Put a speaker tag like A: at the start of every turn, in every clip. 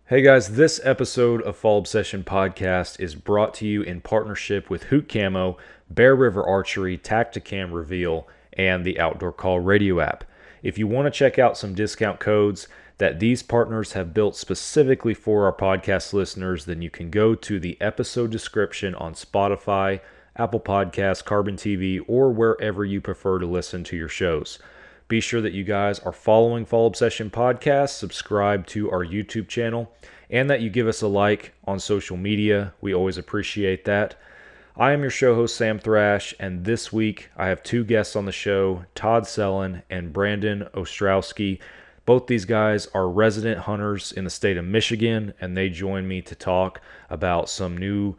A: Hey guys, this episode of Fall Obsession Podcast is brought to you in partnership with Hoot Camo, Bear River Archery, Tacticam Reveal, and the Outdoor Call radio app. If you want to check out some discount codes that these partners have built specifically for our podcast listeners, then you can go to the episode description on Spotify, Apple Podcasts, Carbon TV, or wherever you prefer to listen to your shows. Be sure that you guys are following Fall Obsession Podcast, subscribe to our YouTube channel, and that you give us a like on social media. We always appreciate that. I am your show host, Sam Thrash, and this week I have two guests on the show, Todd Sellon and Brandon Ostrowski. Both these guys are resident hunters in the state of Michigan, and they join me to talk about some new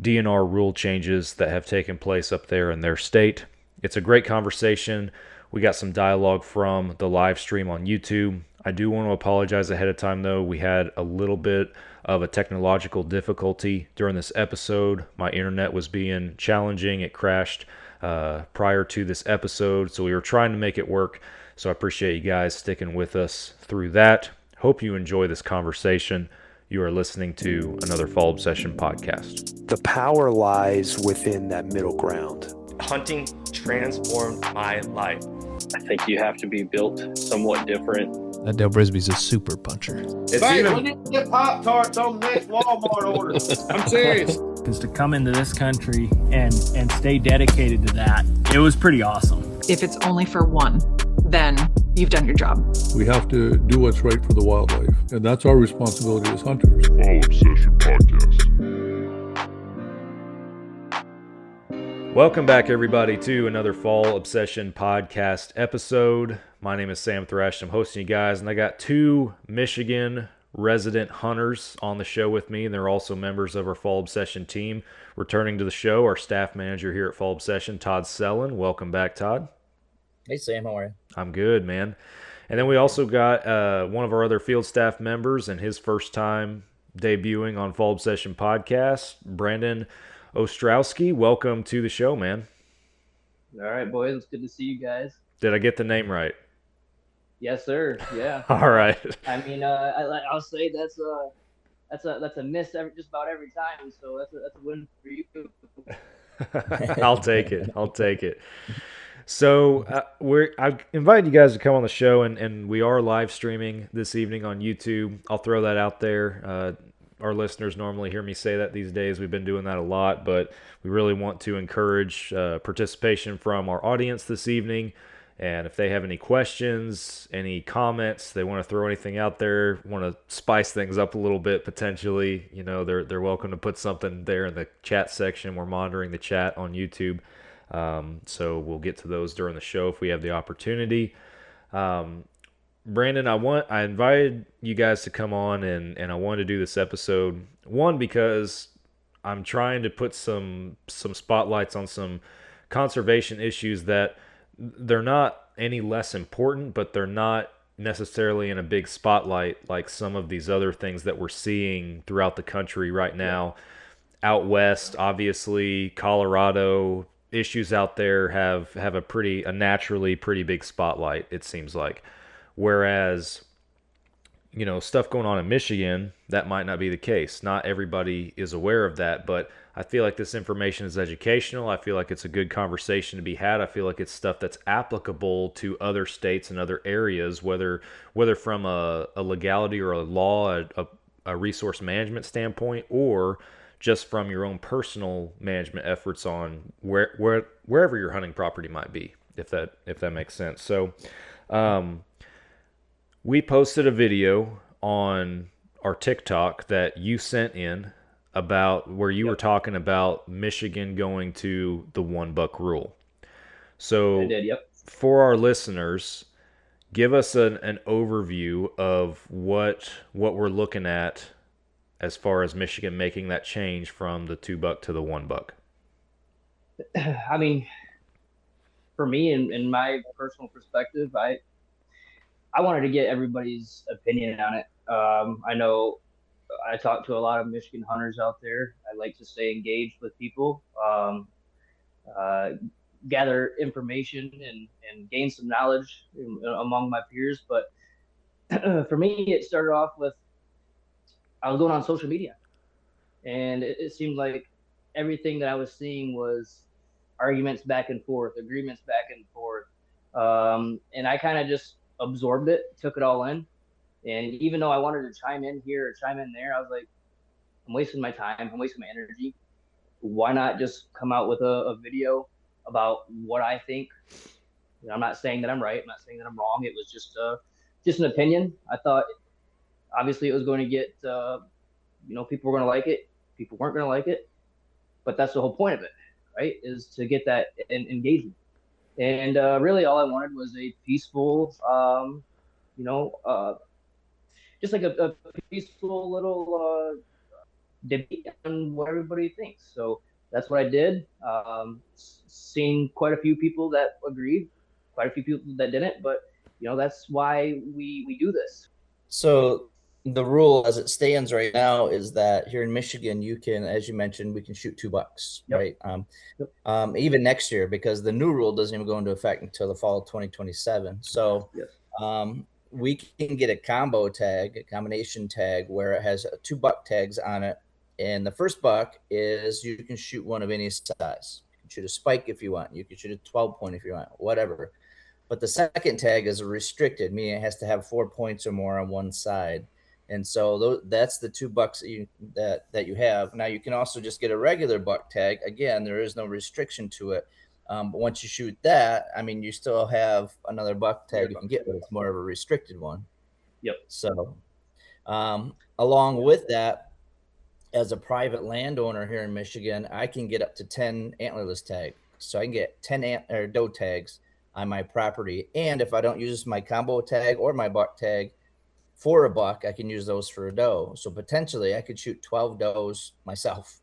A: DNR rule changes that have taken place up there in their state. It's a great conversation. We got some dialogue from the live stream on YouTube. I do want to apologize ahead of time, though. We had a little bit of a technological difficulty during this episode. My internet was being challenging. It crashed prior to this episode, so we were trying to make it work. So I appreciate you guys sticking with us through that. Hope you enjoy this conversation. You are listening to another Fall Obsession podcast.
B: The power lies within that middle ground.
C: Hunting transformed my life.
D: I think you have to be built somewhat different.
E: That Dale Brisby's a super puncher.
A: It's
F: Hey,
A: even
F: we need to get Pop-Tarts on the next Walmart order. I'm serious.
G: Is to come into this country and stay dedicated to that. It was pretty awesome.
H: If it's only for one, then you've done your job.
I: We have to do what's right for the wildlife, and that's our responsibility as hunters.
J: Fall Obsession Podcast.
A: Welcome back, everybody, to another Fall Obsession Podcast episode. My name is Sam Thrash. I'm hosting you guys, and I got two Michigan resident hunters on the show with me, and they're also members of our Fall Obsession team. Returning to the show, our staff manager here at Fall Obsession, Todd Sellon. Welcome back, Todd.
K: Hey, Sam. How are you?
A: I'm good, man. And then we also got one of our other field staff members, and his first time debuting on Fall Obsession Podcast, Brandon Ostrowski. Welcome to the show, man.
K: All right, boys. It's good to see you guys.
A: Did I get the name right?
K: Yes, sir. Yeah.
A: All right.
K: I mean, I'll say that's a miss just about every time. So that's a win for you.
A: I'll take it. So I've invited you guys to come on the show, and we are live streaming this evening on YouTube. I'll throw that out there. Our listeners normally hear me say that these days. We've been doing that a lot, but we really want to encourage participation from our audience this evening. And if they have any questions, any comments, they want to throw anything out there, want to spice things up a little bit potentially, they're welcome to put something there in the chat section. We're monitoring the chat on YouTube. So we'll get to those during the show if we have the opportunity. Brandon, I invited you guys to come on, and I wanted to do this episode, one, because I'm trying to put some spotlights on some conservation issues that they're not any less important, but they're not necessarily in a big spotlight like some of these other things that we're seeing throughout the country right now. Out west, obviously, Colorado, issues out there have a naturally pretty big spotlight, it seems like. Whereas, stuff going on in Michigan, that might not be the case. Not everybody is aware of that, but I feel like this information is educational. I feel like it's a good conversation to be had. I feel like it's stuff that's applicable to other states and other areas, whether from a legality or a law, a resource management standpoint, or just from your own personal management efforts on wherever your hunting property might be, if that makes sense. So, we posted a video on our TikTok that you sent in about where you were talking about Michigan going to the $1 rule. So
K: I did, yep.
A: For our listeners, give us an overview of what we're looking at as far as Michigan making that change from the $2 to the $1.
K: I mean, for me, in my personal perspective, I wanted to get everybody's opinion on it. I know I talk to a lot of Michigan hunters out there. I like to stay engaged with people, gather information and gain some knowledge among my peers. But for me, it started off with I was going on social media, and it seemed like everything that I was seeing was arguments back and forth, agreements back and forth, and I kind of just absorbed it, took it all in. And even though I wanted to chime in here or chime in there, I was like, I'm wasting my time, I'm wasting my energy. Why not just come out with a video about what I think? I'm not saying that I'm right. I'm not saying that I'm wrong. It was just an opinion. I thought obviously it was going to get people were going to like it, people weren't going to like it, but that's the whole point of it, right? Is to get that engagement. And really, all I wanted was a peaceful, you know, uh, just like a peaceful little debate on what everybody thinks. So that's what I did. Seen quite a few people that agreed, quite a few people that didn't, but that's why we do this.
L: So the rule as it stands right now is that here in Michigan, you can, as you mentioned, we can shoot $2,
K: Yep.
L: right?
K: Yep.
L: Even next year, because the new rule doesn't even go into effect until the fall of 2027. So
K: Yes.
L: We can get a combo tag, a combination tag, where it has two buck tags on it. And the first buck is you can shoot one of any size. You can shoot a spike if you want. You can shoot a 12 point if you want, whatever. But the second tag is restricted, meaning it has to have 4 points or more on one side. And so that's the $2 that you have. Now you can also just get a regular buck tag. Again, there is no restriction to it. But once you shoot that, I mean, you still have another buck tag you can get, but it's more of a restricted one.
K: Yep.
L: So along with that, as a private landowner here in Michigan, I can get up to 10 antlerless tags. So I can get 10 doe tags on my property. And if I don't use my combo tag or my buck tag for a buck, I can use those for a doe. So potentially I could shoot 12 does myself.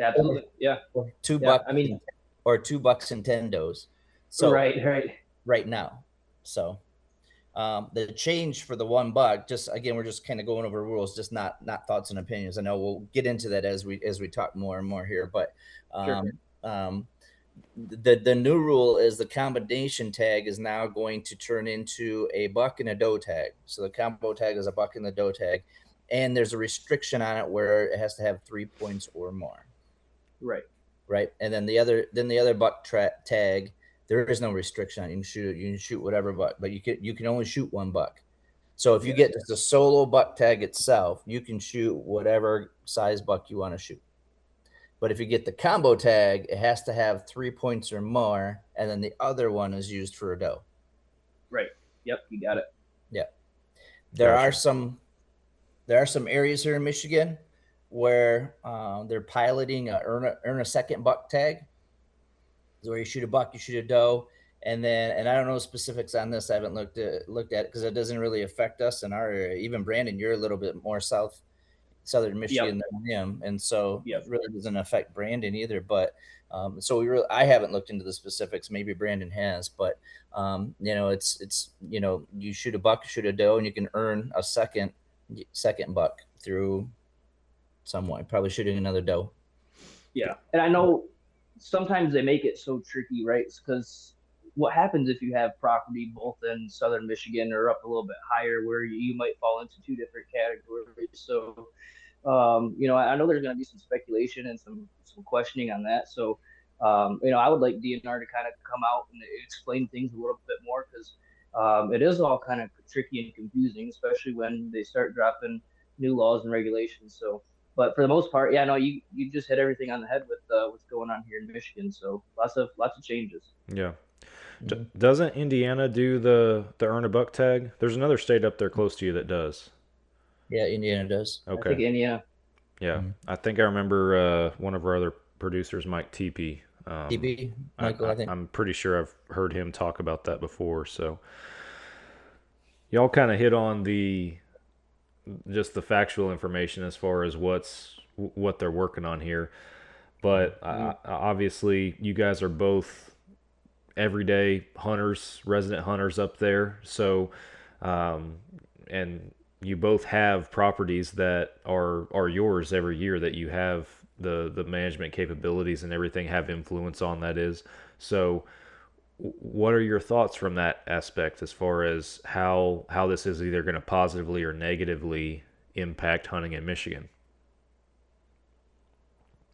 K: Absolutely. Yeah.
L: Or $2.
K: I mean,
L: or $2 and 10 does. So right now. So the change for the $1, just again, we're just kind of going over rules, just not thoughts and opinions. I know we'll get into that as we talk more and more here, but the new rule is the combination tag is now going to turn into a buck and a doe tag. So the combo tag is a buck and the doe tag, and there's a restriction on it where it has to have 3 points or more. Right. And then the other buck tag, there is no restriction on it. You can shoot whatever buck, but you can only shoot one buck. So if you get just a solo buck tag itself, you can shoot whatever size buck you want to shoot. But if you get the combo tag, it has to have 3 points or more, and then the other one is used for a doe.
K: Right. Yep, you got it.
L: Yeah. There are some areas here in Michigan where they're piloting a earn a second buck tag. So where you shoot a buck, you shoot a doe, and I don't know specifics on this. I haven't looked at it because it doesn't really affect us in our area. Even Brandon, you're a little bit more southern Michigan than him, and so it really doesn't affect Brandon either. But I haven't looked into the specifics. Maybe Brandon has, but it's you shoot a buck, shoot a doe, and you can earn a second buck through someone probably shooting another doe.
K: Yeah, and I know sometimes they make it so tricky, right? Because what happens if you have property both in southern Michigan or up a little bit higher where you might fall into two different categories? So, I know there's going to be some speculation and some questioning on that. So, I would like DNR to kind of come out and explain things a little bit more because it is all kind of tricky and confusing, especially when they start dropping new laws and regulations. So, but for the most part, you just hit everything on the head with what's going on here in Michigan. So lots of changes.
A: Yeah. Doesn't Indiana do the earn a buck tag? There's another state up there close to you that does.
L: Yeah, Indiana does.
A: Okay.
K: I think Indiana.
A: Yeah, I think I remember one of our other producers, Mike TP.
L: Michael, I think.
A: I'm pretty sure I've heard him talk about that before. So y'all kind of hit on just the factual information as far as what they're working on here. But obviously you guys are both everyday hunters, resident hunters up there. So, and you both have properties that are yours every year that you have the management capabilities and everything have influence on, that is. So what are your thoughts from that aspect as far as how this is either going to positively or negatively impact hunting in Michigan?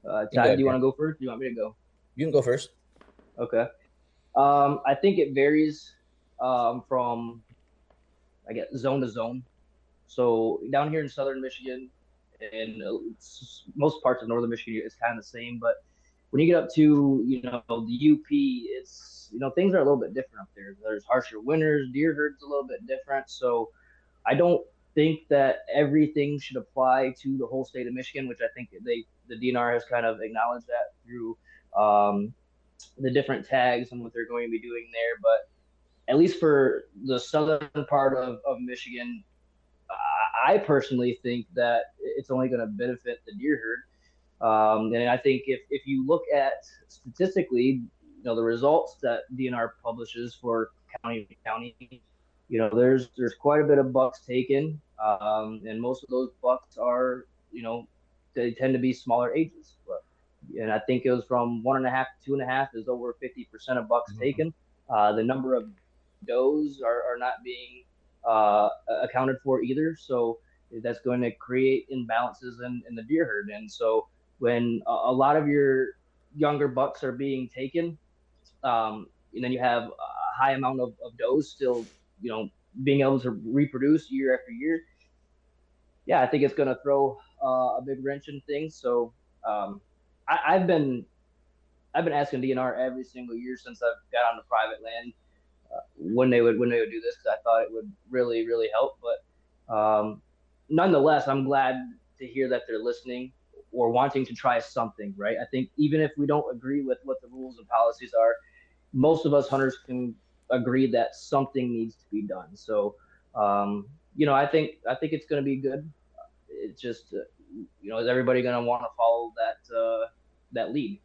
K: Todd, do you want to go first? Do you want me to go?
L: You can go first.
K: Okay. I think it varies from, I guess, zone to zone. So down here in southern Michigan and most parts of northern Michigan, it's kind of the same. But when you get up to, the UP, it's, things are a little bit different up there. There's harsher winters, deer herds a little bit different. So I don't think that everything should apply to the whole state of Michigan, which I think the DNR has kind of acknowledged that through the different tags and what they're going to be doing there. But at least for the southern part of Michigan, I personally think that it's only going to benefit the deer herd. And I think if you look at statistically, the results that DNR publishes for county to county, there's quite a bit of bucks taken, and most of those bucks are, they tend to be smaller ages. And I think it was from 1.5 to 2.5 is over 50% of bucks taken. The number of does are not being accounted for either. So that's going to create imbalances in the deer herd. And so when a lot of your younger bucks are being taken, and then you have a high amount of does still, being able to reproduce year after year, yeah, I think it's going to throw a big wrench in things. So I've been asking DNR every single year since I've got on the private land when they would do this, because I thought it would really, really help. But nonetheless, I'm glad to hear that they're listening or wanting to try something, right? I think even if we don't agree with what the rules and policies are, most of us hunters can agree that something needs to be done. So, I think it's going to be good. It's just, is everybody going to want to follow that lead,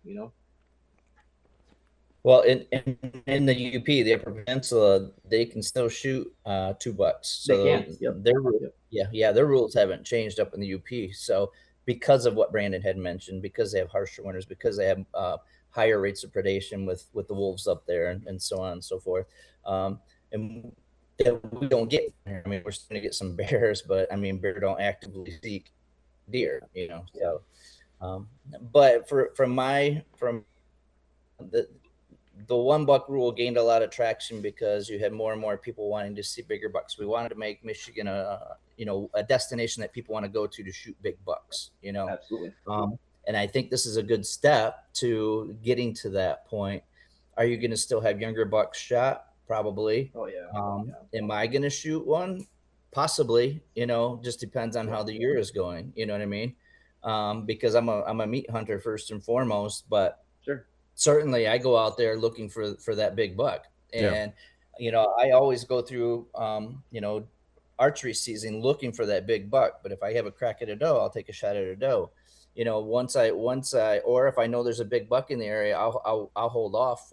L: Well, in the UP, the Upper Peninsula, they can still shoot 2 bucks. So
K: they can. Yep.
L: Their rules haven't changed up in the UP. So because of what Brandon had mentioned, because they have harsher winters, because they have higher rates of predation with the wolves up there, and so on and so forth, and we don't get. I mean, we're starting to get some bears, but I mean, bear don't actively seek deer, So, but from the 1 buck rule gained a lot of traction because you had more and more people wanting to see bigger bucks. We wanted to make Michigan a destination that people want to go to shoot big bucks,
K: Absolutely.
L: And I think this is a good step to getting to that point. Are you going to still have younger bucks shot? Probably.
K: Oh yeah.
L: Am I going to shoot one? Possibly, just depends on how the year is going. You know what I mean? Because I'm a meat hunter first and foremost, but
K: sure.
L: Certainly I go out there looking for that big buck. And, I always go through, archery season looking for that big buck. But if I have a crack at a doe, I'll take a shot at a doe. Once I, or if I know there's a big buck in the area, I'll hold off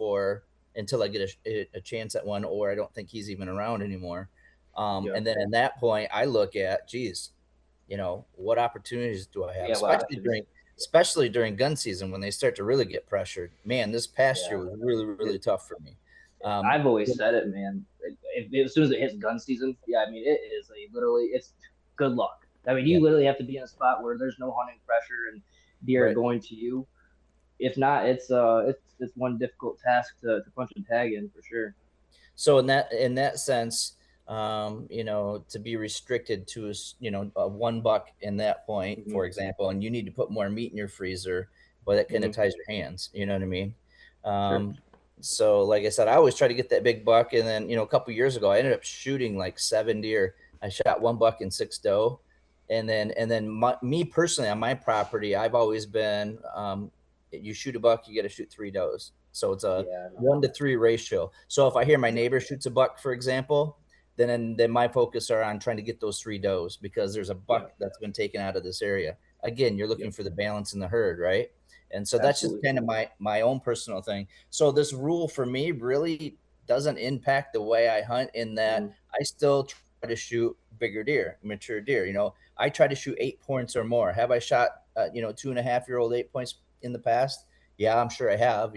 L: until I get a chance at one, or I don't think he's even around anymore. And then at that point I look at, what opportunities do I have? Especially during gun season when they start to really get pressured. Man, this past year was really, really tough for me.
K: I've always said it, man. As soon as it hits gun season, I mean, it is it's good luck. I mean, you literally have to be in a spot where there's no hunting pressure and deer are going to you. If not, it's one difficult task to punch and tag in for sure.
L: So in that sense, to be restricted to a 1 buck in that point, for example, and you need to put more meat in your freezer, but that kind of ties your hands. You know what I mean?
K: Sure.
L: So like I said, I always try to get that big buck. And then, a couple years ago, I ended up shooting like 7 deer. I shot 1 buck and 6 doe. And then me personally on my property, I've always been, you shoot a buck, you got to shoot 3 does. So it's a 1 to 3 ratio. So if I hear my neighbor shoots a buck, for example, then my focus are on trying to get those 3 does because there's a buck that's been taken out of this area. Again, you're looking for the balance in the herd, right? And so that's just kind of my own personal thing. So this rule for me really doesn't impact the way I hunt in that I still try to shoot bigger deer, mature deer. I try to shoot 8 points or more. Have I shot 2.5-year-old 8 points in the past? Yeah, I'm sure I have,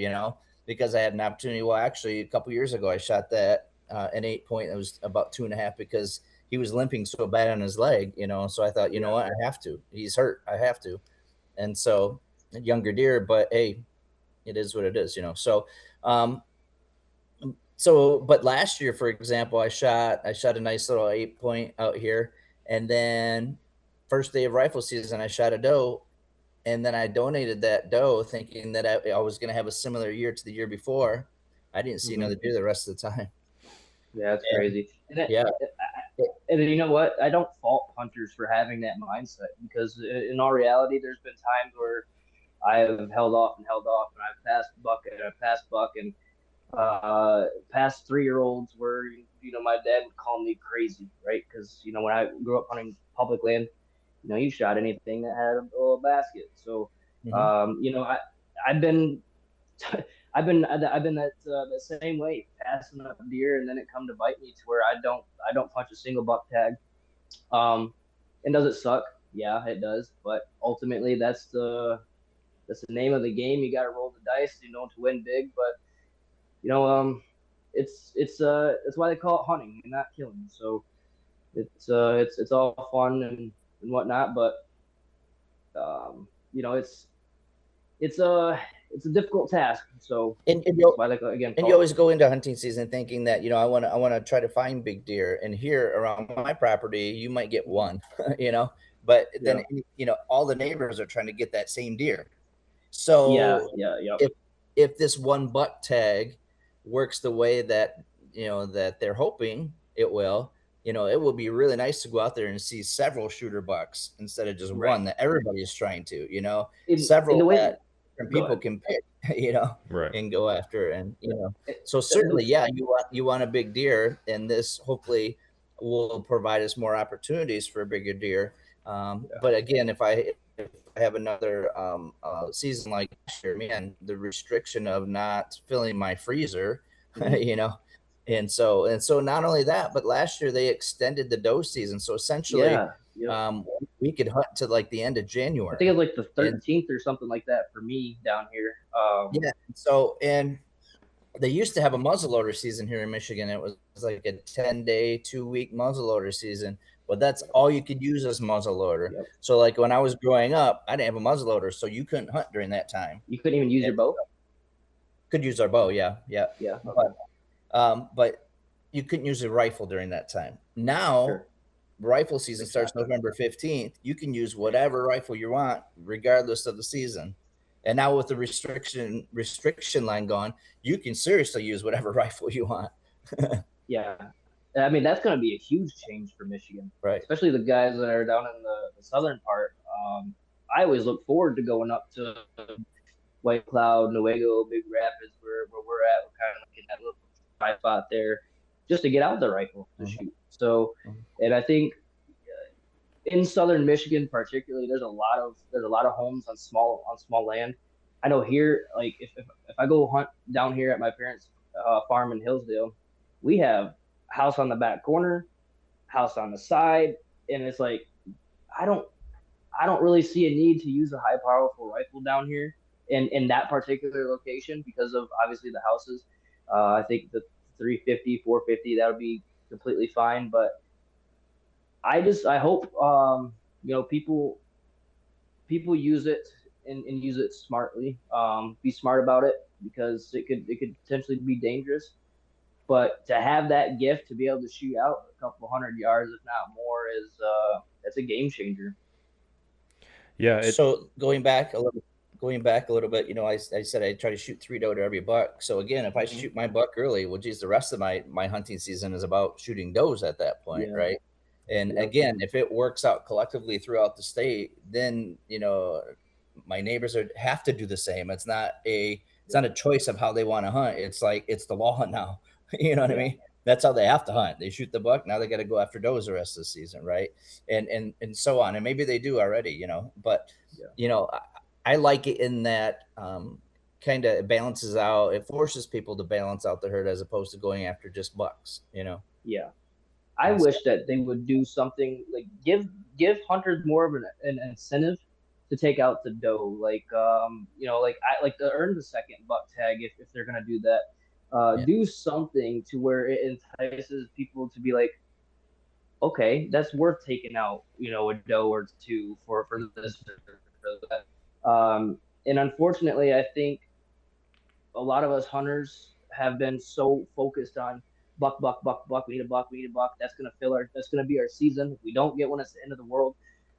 L: because I had an opportunity. Well, actually a couple years ago I shot that an 8 point that was about 2.5 because he was limping so bad on his leg, so I thought, you know what, I have to. He's hurt. I have to. And so younger deer, but hey, it is what it is, but last year, for example, I shot a nice little 8-point out here, and then first day of rifle season, I shot a doe, and then I donated that doe thinking that I was going to have a similar year to the year before. I didn't see another deer the rest of the time.
K: Yeah, that's crazy.
L: Yeah.
K: And you know what? I don't fault hunters for having that mindset, because in all reality, there's been times where I have held off, and I've passed buck and I've passed buck, and past 3-year-olds where, my dad would call me crazy, right? Because, when I grew up hunting public land, you shot anything that had a little basket. So, I've been I've been that same way, passing up deer, and then it come to bite me to where I don't punch a single buck tag. And does it suck? Yeah, it does. But ultimately, that's the name of the game. You got to roll the dice, to win big. But it's why they call it hunting and not killing. So it's all fun and whatnot. But it's a difficult task. So
L: and you always go into hunting season thinking that I want to try to find big deer, and here around my property you might get one, but then all the neighbors are trying to get that same deer. So if this one buck tag works the way that that they're hoping it will, it will be really nice to go out there and see several shooter bucks instead of just one that everybody is trying to, several that different people can pick, and go after. And so certainly, you want a big deer, and this hopefully will provide us more opportunities for a bigger deer. But again, if I have another season like last year, man, the restriction of not filling my freezer, and so not only that, but last year they extended the doe season. So essentially, we could hunt to like the end of January.
K: I think it was like the 13th or something like that for me down here.
L: So, and they used to have a muzzleloader season here in Michigan. It was like a 10-day, 2-week muzzleloader season, but that's all you could use as muzzleloader. So like when I was growing up, I didn't have a muzzleloader, so you couldn't hunt during that time.
K: You couldn't even use your bow?
L: Could use our bow, yeah. But you couldn't use a rifle during that time. Now, rifle season starts November 15th. You can use whatever rifle you want, regardless of the season. And now with the restriction line gone, you can seriously use whatever rifle you want.
K: Yeah. I mean, that's going to be a huge change for Michigan,
L: right?
K: Especially the guys that are down in the southern part. I always look forward to going up to White Cloud, Newaygo, Big Rapids, where we're at. We're kind of looking at a little dry spot there, just to get out the rifle to shoot. So, and I think in southern Michigan, particularly, there's a lot of homes on small land. I know here, like if I go hunt down here at my parents' farm in Hillsdale, we have house on the back corner, house on the side, and it's like I don't really see a need to use a high powerful rifle down here in that particular location because of obviously the houses. I think the 350, 450, that would be completely fine. But I hope people use it and use it smartly. Be smart about it, because it could potentially be dangerous. But to have that gift to be able to shoot out a couple 100 yards, if not more, that's a game changer.
A: Yeah.
L: So going back a little bit, I said I try to shoot 3 doe to every buck. So again, if I shoot my buck early, well, geez, the rest of my hunting season is about shooting does at that point, right? And again, if it works out collectively throughout the state, then my neighbors have to do the same. It's not a choice of how they want to hunt. It's like it's the law now. You know what I mean? That's how they have to hunt. They shoot the buck. Now they got to go after does the rest of the season, right? And so on. And maybe they do already, but I like it in that kind of balances out. It forces people to balance out the herd as opposed to going after just bucks,
K: Yeah. I wish that they would do something like give hunters more of an incentive to take out the doe, like like to earn the second buck tag if they're gonna do that. Do something to where it entices people to be like, okay, that's worth taking out, a doe or two for this or that. And unfortunately, I think a lot of us hunters have been so focused on buck, buck, buck, buck. We need a buck. We need a buck. That's gonna be our season. If we don't get one, it's the end of the world.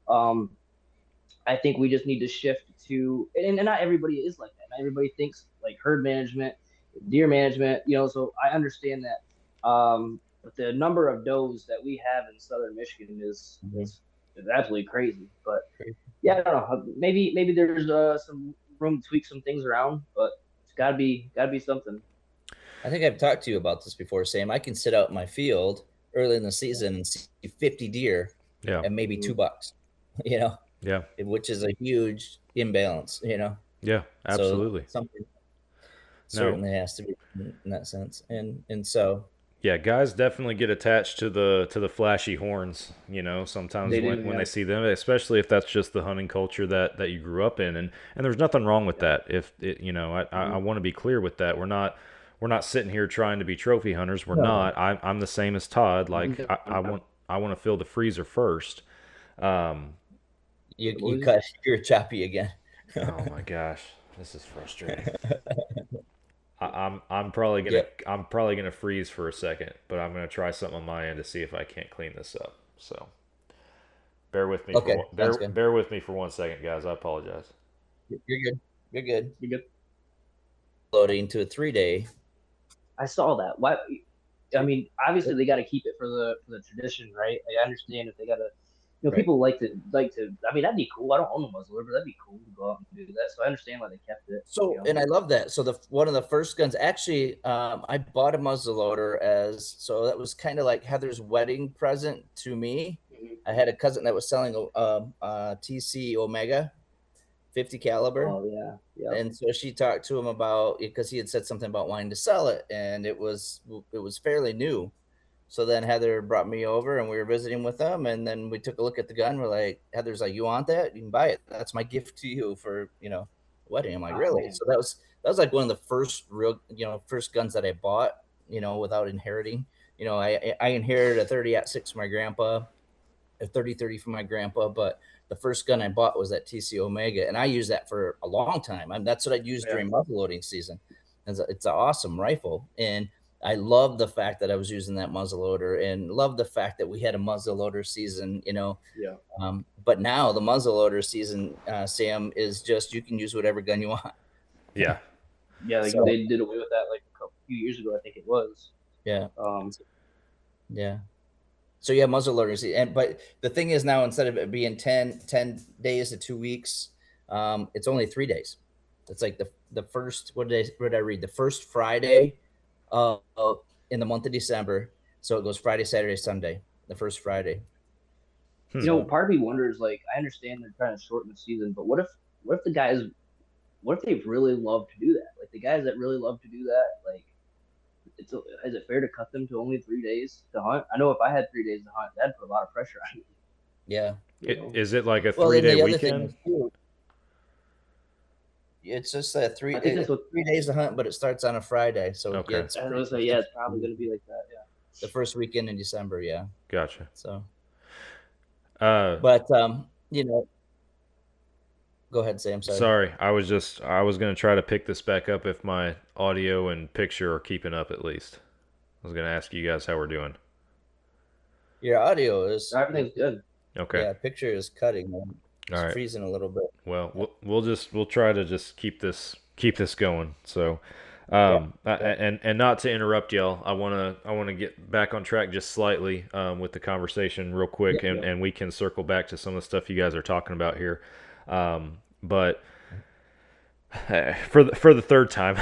K: Um, I think we just need to shift to, and not everybody is like that. Not everybody thinks like herd management, deer management. So I understand that. But the number of does that we have in southern Michigan is absolutely crazy. But yeah, I don't know. Maybe there's some room to tweak some things around, but it's gotta be something.
L: I think I've talked to you about this before, Sam. I can sit out in my field early in the season and see 50 deer and maybe 2 bucks,
A: Yeah.
L: which is a huge imbalance,
A: Yeah, absolutely.
L: So something certainly has to be in that sense. And so
A: yeah, guys definitely get attached to the flashy horns, sometimes when they see them, especially if that's just the hunting culture that you grew up in, and there's nothing wrong with that. If it, I want to be clear with that. We're not sitting here trying to be trophy hunters. We're not. I'm the same as Todd. Like I want to fill the freezer first.
L: You're choppy again.
A: Oh my gosh, this is frustrating. I'm probably gonna freeze for a second, but I'm gonna try something on my end to see if I can't clean this up. So bear with me.
L: Okay,
A: bear with me for 1 second, guys. I apologize.
L: You're good. You're good.
K: good.
L: Loading to a 3-day.
K: I saw that. Why? I mean, obviously they got to keep it for the tradition, right? I understand if they got to. People like to. I mean, that'd be cool. I don't own a muzzleloader, but that'd be cool to go out and do that. So I understand why they kept it.
L: So, and I love that. So one of the first guns, actually, I bought a muzzleloader so that was kind of like Heather's wedding present to me.
K: Mm-hmm.
L: I had a cousin that was selling a TC Omega 50 caliber.
K: Oh yeah.
L: And so she talked to him about it because he had said something about wanting to sell it, and it was fairly new. So then Heather brought me over and we were visiting with them, and then we took a look at the gun. We're like, Heather's like, you want that? You can buy it. That's my gift to you for, wedding. I'm like, really? So that was like one of the first real, first guns that I bought, without inheriting. I inherited a 30-06 from my grandpa, a 30-30 from my grandpa, but the first gun I bought was that TC Omega, and I used that for a long time. That's what I'd use during muzzleloading season. It's an awesome rifle, and I love the fact that I was using that muzzleloader, and love the fact that we had a muzzleloader season, but now the muzzleloader season, Sam, is just you can use whatever gun you want.
A: Yeah.
K: Yeah, they did away with that like a few years ago, I think it was.
L: Yeah. Yeah. So yeah, muzzleloaders, but the thing is now, instead of it being 10 days to 2 weeks, it's only 3 days. It's like the first, what did I read? The first Friday in the month of December. So it goes Friday, Saturday, Sunday, the first Friday.
K: Part of me wonders, like, I understand they're trying to shorten the season, but what if the guys, what if they really love to do that? Like the guys that really love to do that, like, is it fair to cut them to only 3 days to hunt? I know if I had 3 days to hunt, that'd put a lot of pressure on me.
L: Yeah.
A: Is it like a 3-day weekend?
L: It's just a 3 days to hunt, but it starts on a Friday. So
A: okay.
K: It's probably going to be like that. Yeah.
L: The first weekend in December. Yeah.
A: Gotcha.
L: So. But go ahead, Sam.
A: Sorry, I was going to try to pick this back up if my audio and picture are keeping up at least. I was going to ask you guys how we're doing.
L: Your audio is
K: everything's good.
A: Okay.
L: Yeah, picture is cutting. It's
A: all right.
L: Freezing a little bit.
A: Well, we'll try to just keep this going. So, and not to interrupt y'all, I want to get back on track just slightly with the conversation real quick, and we can circle back to some of the stuff you guys are talking about here. But for the third time,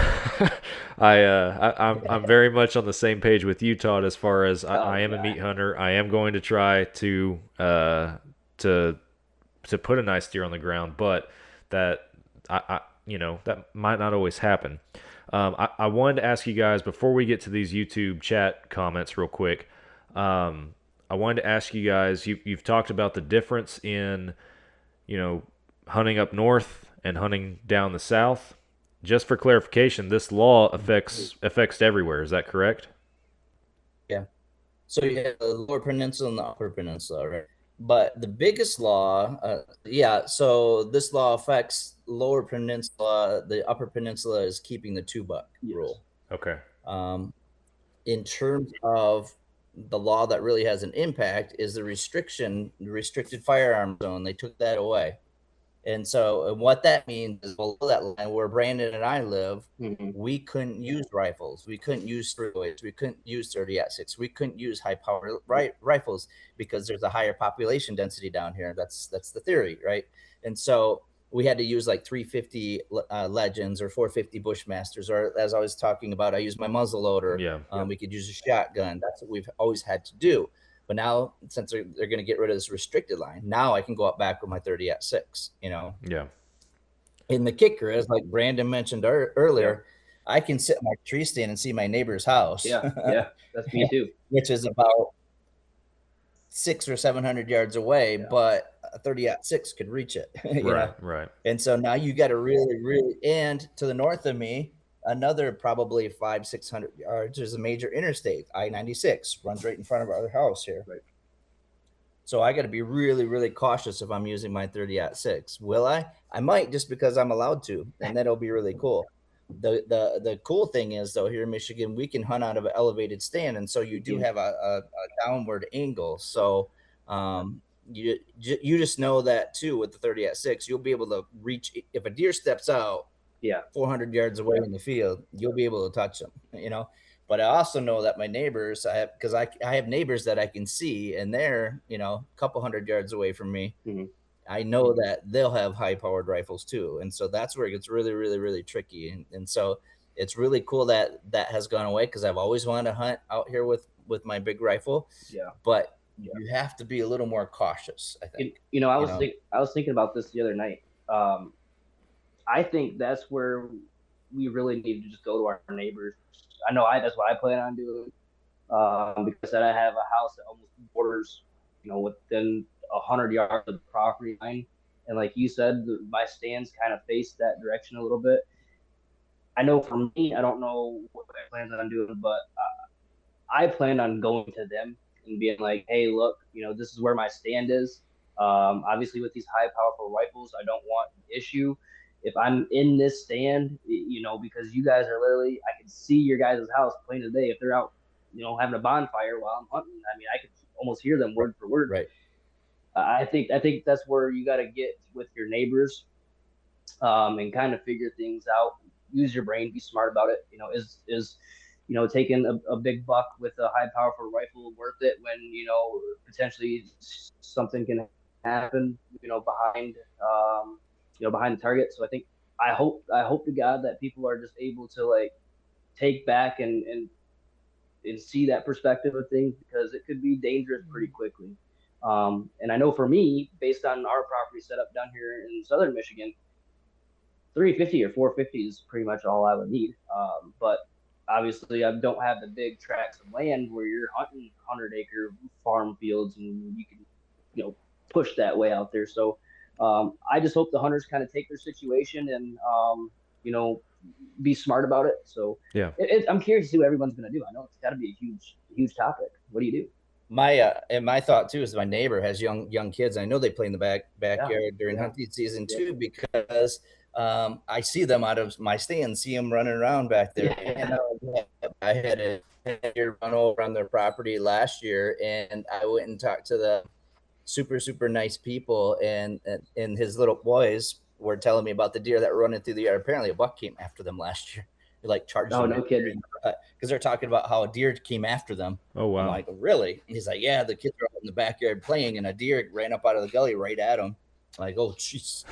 A: I'm very much on the same page with you, Todd, as far as I am a meat hunter. I am going to try to put a nice deer on the ground, but that that might not always happen. I wanted to ask you guys before we get to these YouTube chat comments real quick. I wanted to ask you guys, you've talked about the difference in, hunting up north and hunting down the south. Just for clarification, this law affects everywhere. Is that correct?
L: Yeah. So you have the Lower Peninsula and the Upper Peninsula, right? But the biggest law, so this law affects Lower Peninsula. The Upper Peninsula is keeping the 2-buck rule.
A: Okay.
L: In terms of the law that really has an impact is the restricted firearm zone. They took that away. And so what that means is below that line where Brandon and I live, we couldn't use rifles. We couldn't use 308s. We couldn't use 30-06. We couldn't use high-power rifles because there's a higher population density down here. That's the theory, right? And so we had to use like 350 Legends or 450 Bushmasters, or as I was talking about, I used my muzzle loader. We could use a shotgun. That's what we've always had to do. But now, since they're going to get rid of this restricted line, now I can go out back with my 30-06,
A: Yeah.
L: And the kicker is, like Brandon mentioned earlier, I can sit in my tree stand and see my neighbor's house.
K: Yeah, that's me too.
L: Which is about 600 or 700 yards away, but a 30-06 could reach it.
A: Right.
L: And so now you got to really, and to the north of me, another probably 500-600 yards, there's a major interstate, I-96, runs right in front of our house here.
K: Right.
L: So I got to be really cautious if I'm using my 30-06. Will I? I might, just because I'm allowed to, and that'll be really cool. The cool thing is, though, here in Michigan, we can hunt out of an elevated stand, and so you do have a downward angle. So you just know that too with the 30-06, you'll be able to reach if a deer steps out 400 yards away in the field, you'll be able to touch them, But I also know that my neighbors, I have neighbors that I can see, and they're, a couple hundred yards away from me. I know that they'll have high-powered rifles too, and so that's where it gets really tricky. And so it's really cool that has gone away, because I've always wanted to hunt out here with my big rifle. But you have to be a little more cautious, I think.
K: I was thinking about this the other night. I think that's where we really need to just go to our neighbors. I know that's what I plan on doing, because I have a house that almost borders, within 100 yards of the property line. And like you said, my stands kind of face that direction a little bit. I know for me, I don't know what I plan on doing, but I plan on going to them and being like, hey, look, this is where my stand is. Obviously, with these high powerful rifles, I don't want an issue. If I'm in this stand, because you guys are literally, I can see your guys' house plain today. If they're out, having a bonfire while I'm hunting, I mean, I could almost hear them word for word.
L: Right.
K: I think that's where you got to get with your neighbors, and kind of figure things out. Use your brain, be smart about it. Is taking a big buck with a high powerful rifle worth it when potentially something can happen behind behind the target. So I hope to God that people are just able to like take back and see that perspective of things, because it could be dangerous pretty quickly. And I know for me, based on our property setup down here in southern Michigan, 350 or 450 is pretty much all I would need. But obviously, I don't have the big tracts of land where you're hunting 100-acre farm fields and you can, push that way out there. So I just hope the hunters kind of take their situation and, be smart about it. So I'm curious to see what everyone's going to do. I know it's got to be a huge topic. What do you do?
L: My thought too is my neighbor has young kids. I know they play in the backyard during hunting season too, because I see them out of my stand, see them running around back there. And I had a deer run over on their property last year, and I went and talked to the super nice people, and his little boys were telling me about the deer that were running through the yard. Apparently a buck came after them last year. They like charged them.
K: No kidding.
L: Because they're talking about how a deer came after them.
A: Oh, wow.
L: I'm like, really? And he's like, yeah, the kids are out in the backyard playing, and a deer ran up out of the gully right at them. I'm like, oh, jeez.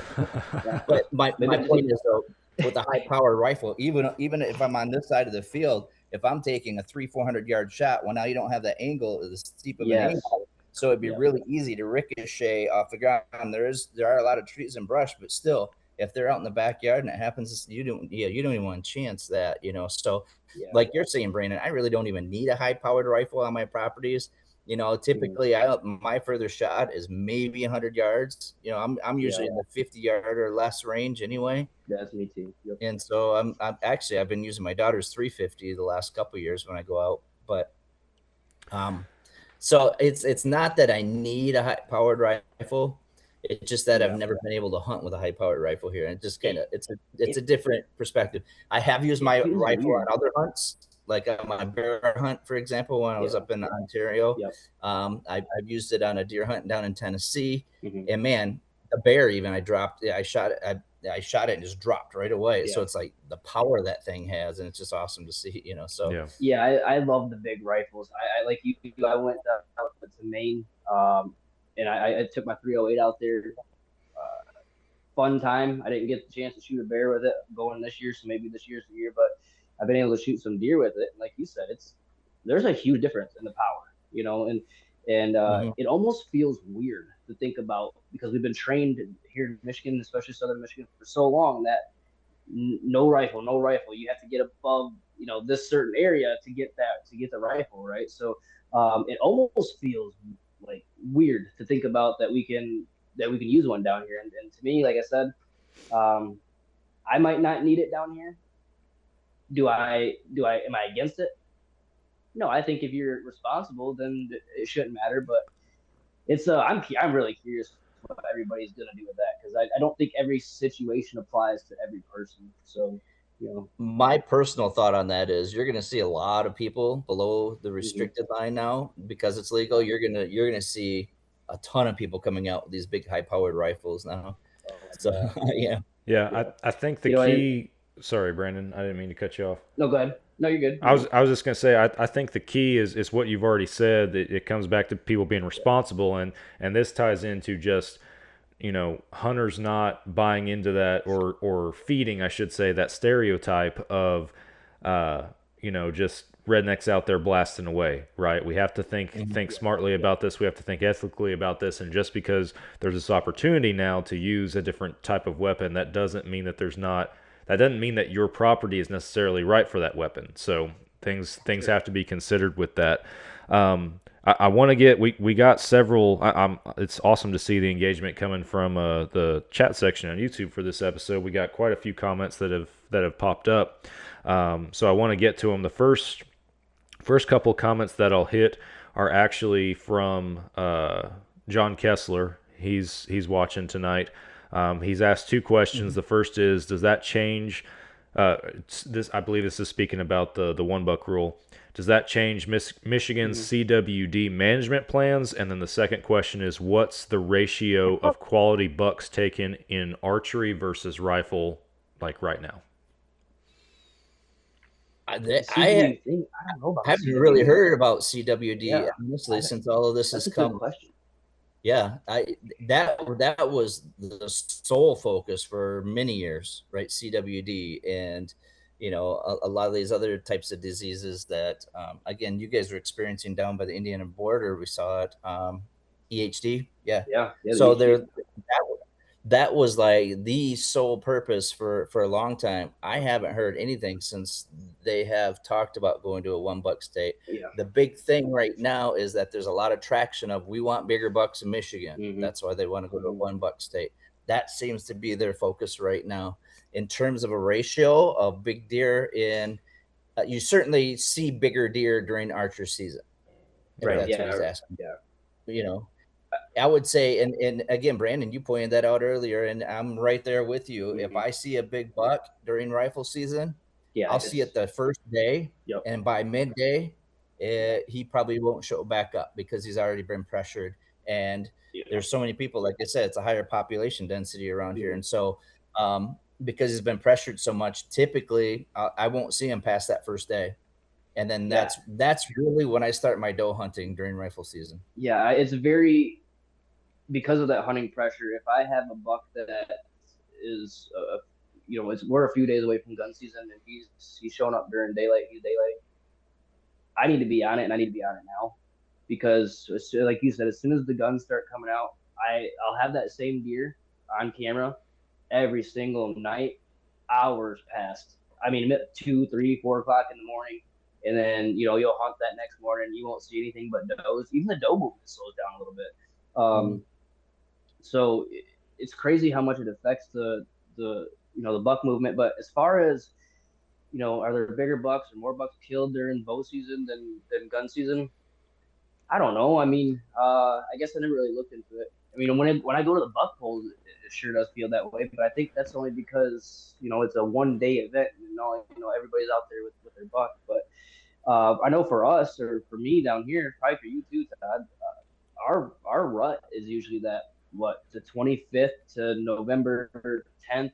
L: But my point is, though, with a high-powered rifle, even if I'm on this side of the field, if I'm taking a 300-400 yard shot, well, now you don't have that angle, the steep of an angle. So it'd be really easy to ricochet off the ground. There are a lot of trees and brush, but still, if they're out in the backyard and it happens, you don't even want to chance that, So like you're saying, Brandon, I really don't even need a high powered rifle on my properties. Typically my further shot is maybe 100 yards. I'm usually in the 50 yard or less range anyway.
K: That's me too. Yep.
L: And so I've been using my daughter's 350 the last couple of years when I go out, but So it's not that I need a high-powered rifle. It's just that I've never been able to hunt with a high-powered rifle here, and just kind of it's a different perspective. I have used my rifle on other hunts, like on my bear hunt, for example, when I was up in Ontario. I've used it on a deer hunt down in Tennessee, and man, a bear even I shot it. I shot it and just dropped right away. So it's like the power that thing has, and it's just awesome to see, So
K: I love the big rifles. I like you. I went out to Maine, and I took my 308 out there. Fun time. I didn't get the chance to shoot a bear with it going this year, so maybe this year's the year. But I've been able to shoot some deer with it. And like you said, there's a huge difference in the power, and it almost feels weird to think about because we've been trained here in Michigan, especially Southern Michigan, for so long that no rifle. You have to get above, this certain area to get the rifle, right? So it almost feels like weird to think about that we can use one down here. And to me, like I said, I might not need it down here. Am I against it? No, I think if you're responsible, then it shouldn't matter. But it's I'm really curious what everybody's gonna do with that because I don't think every situation applies to every person. So
L: my personal thought on that is you're going to see a lot of people below the restricted line now because it's legal. You're gonna see a ton of people coming out with these big high-powered rifles now. So
A: I think the key. Sorry, Brandon, I didn't mean to cut you off.
K: No, go ahead. No, you're good.
A: I was just gonna say I think the key is what you've already said. It comes back to people being responsible, and this ties into just hunters not buying into that or feeding, I should say, that stereotype of just rednecks out there blasting away, right? We have to think smartly about this. We have to think ethically about this. And just because there's this opportunity now to use a different type of weapon, that doesn't mean that that your property is necessarily right for that weapon. So things have to be considered with that. I want to get we got several. It's awesome to see the engagement coming from the chat section on YouTube for this episode. We got quite a few comments that have popped up. So I want to get to them. The first couple comments that I'll hit are actually from John Kessler. He's watching tonight. He's asked two questions. The first is, does that change? This, I believe this is speaking about the $1 rule. Does that change Michigan's CWD management plans? And then the second question is, what's the ratio of quality bucks taken in archery versus rifle like right now?
L: I haven't really heard about CWD honestly since all of this has come. Yeah, that was the sole focus for many years, right? CWD and a lot of these other types of diseases that again you guys were experiencing down by the Indiana border. We saw it, EHD, So that was like the sole purpose for a long time. I haven't heard anything since they have talked about going to a $1 state. The big thing right now is that there's a lot of traction of we want bigger bucks in Michigan. That's why they want to go to a $1 state. That seems to be their focus right now. In terms of a ratio of big deer you certainly see bigger deer during archer season. Right. That's what he's asking. I would say, and again, Brandon, you pointed that out earlier, and I'm right there with you. If I see a big buck during rifle season, I'll see it the first day, and by midday, he probably won't show back up because he's already been pressured. And there's so many people, like I said, it's a higher population density around here, and so because he's been pressured so much, typically I won't see him past that first day. And then that's really when I start my doe hunting during rifle season.
K: Yeah, it's because of that hunting pressure. If I have a buck that is, we're a few days away from gun season, and he's showing up during daylight. I need to be on it, and I need to be on it now, because like you said, as soon as the guns start coming out, I'll have that same deer on camera every single night, hours past. I mean, 2, 3, 4 o'clock in the morning. And then, you'll hunt that next morning. You won't see anything but does. Even the doe movement slows down a little bit. So it's crazy how much it affects the buck movement. But as far as, are there bigger bucks or more bucks killed during bow season than gun season? I don't know. I mean, I guess I never really looked into it. I mean, when I go to the buck polls, it sure does feel that way. But I think that's only because it's a 1 day event, and everybody's out there with their buck. But I know for us or for me down here, probably for you too, Todd. Our rut is usually that the 25th to November 10th,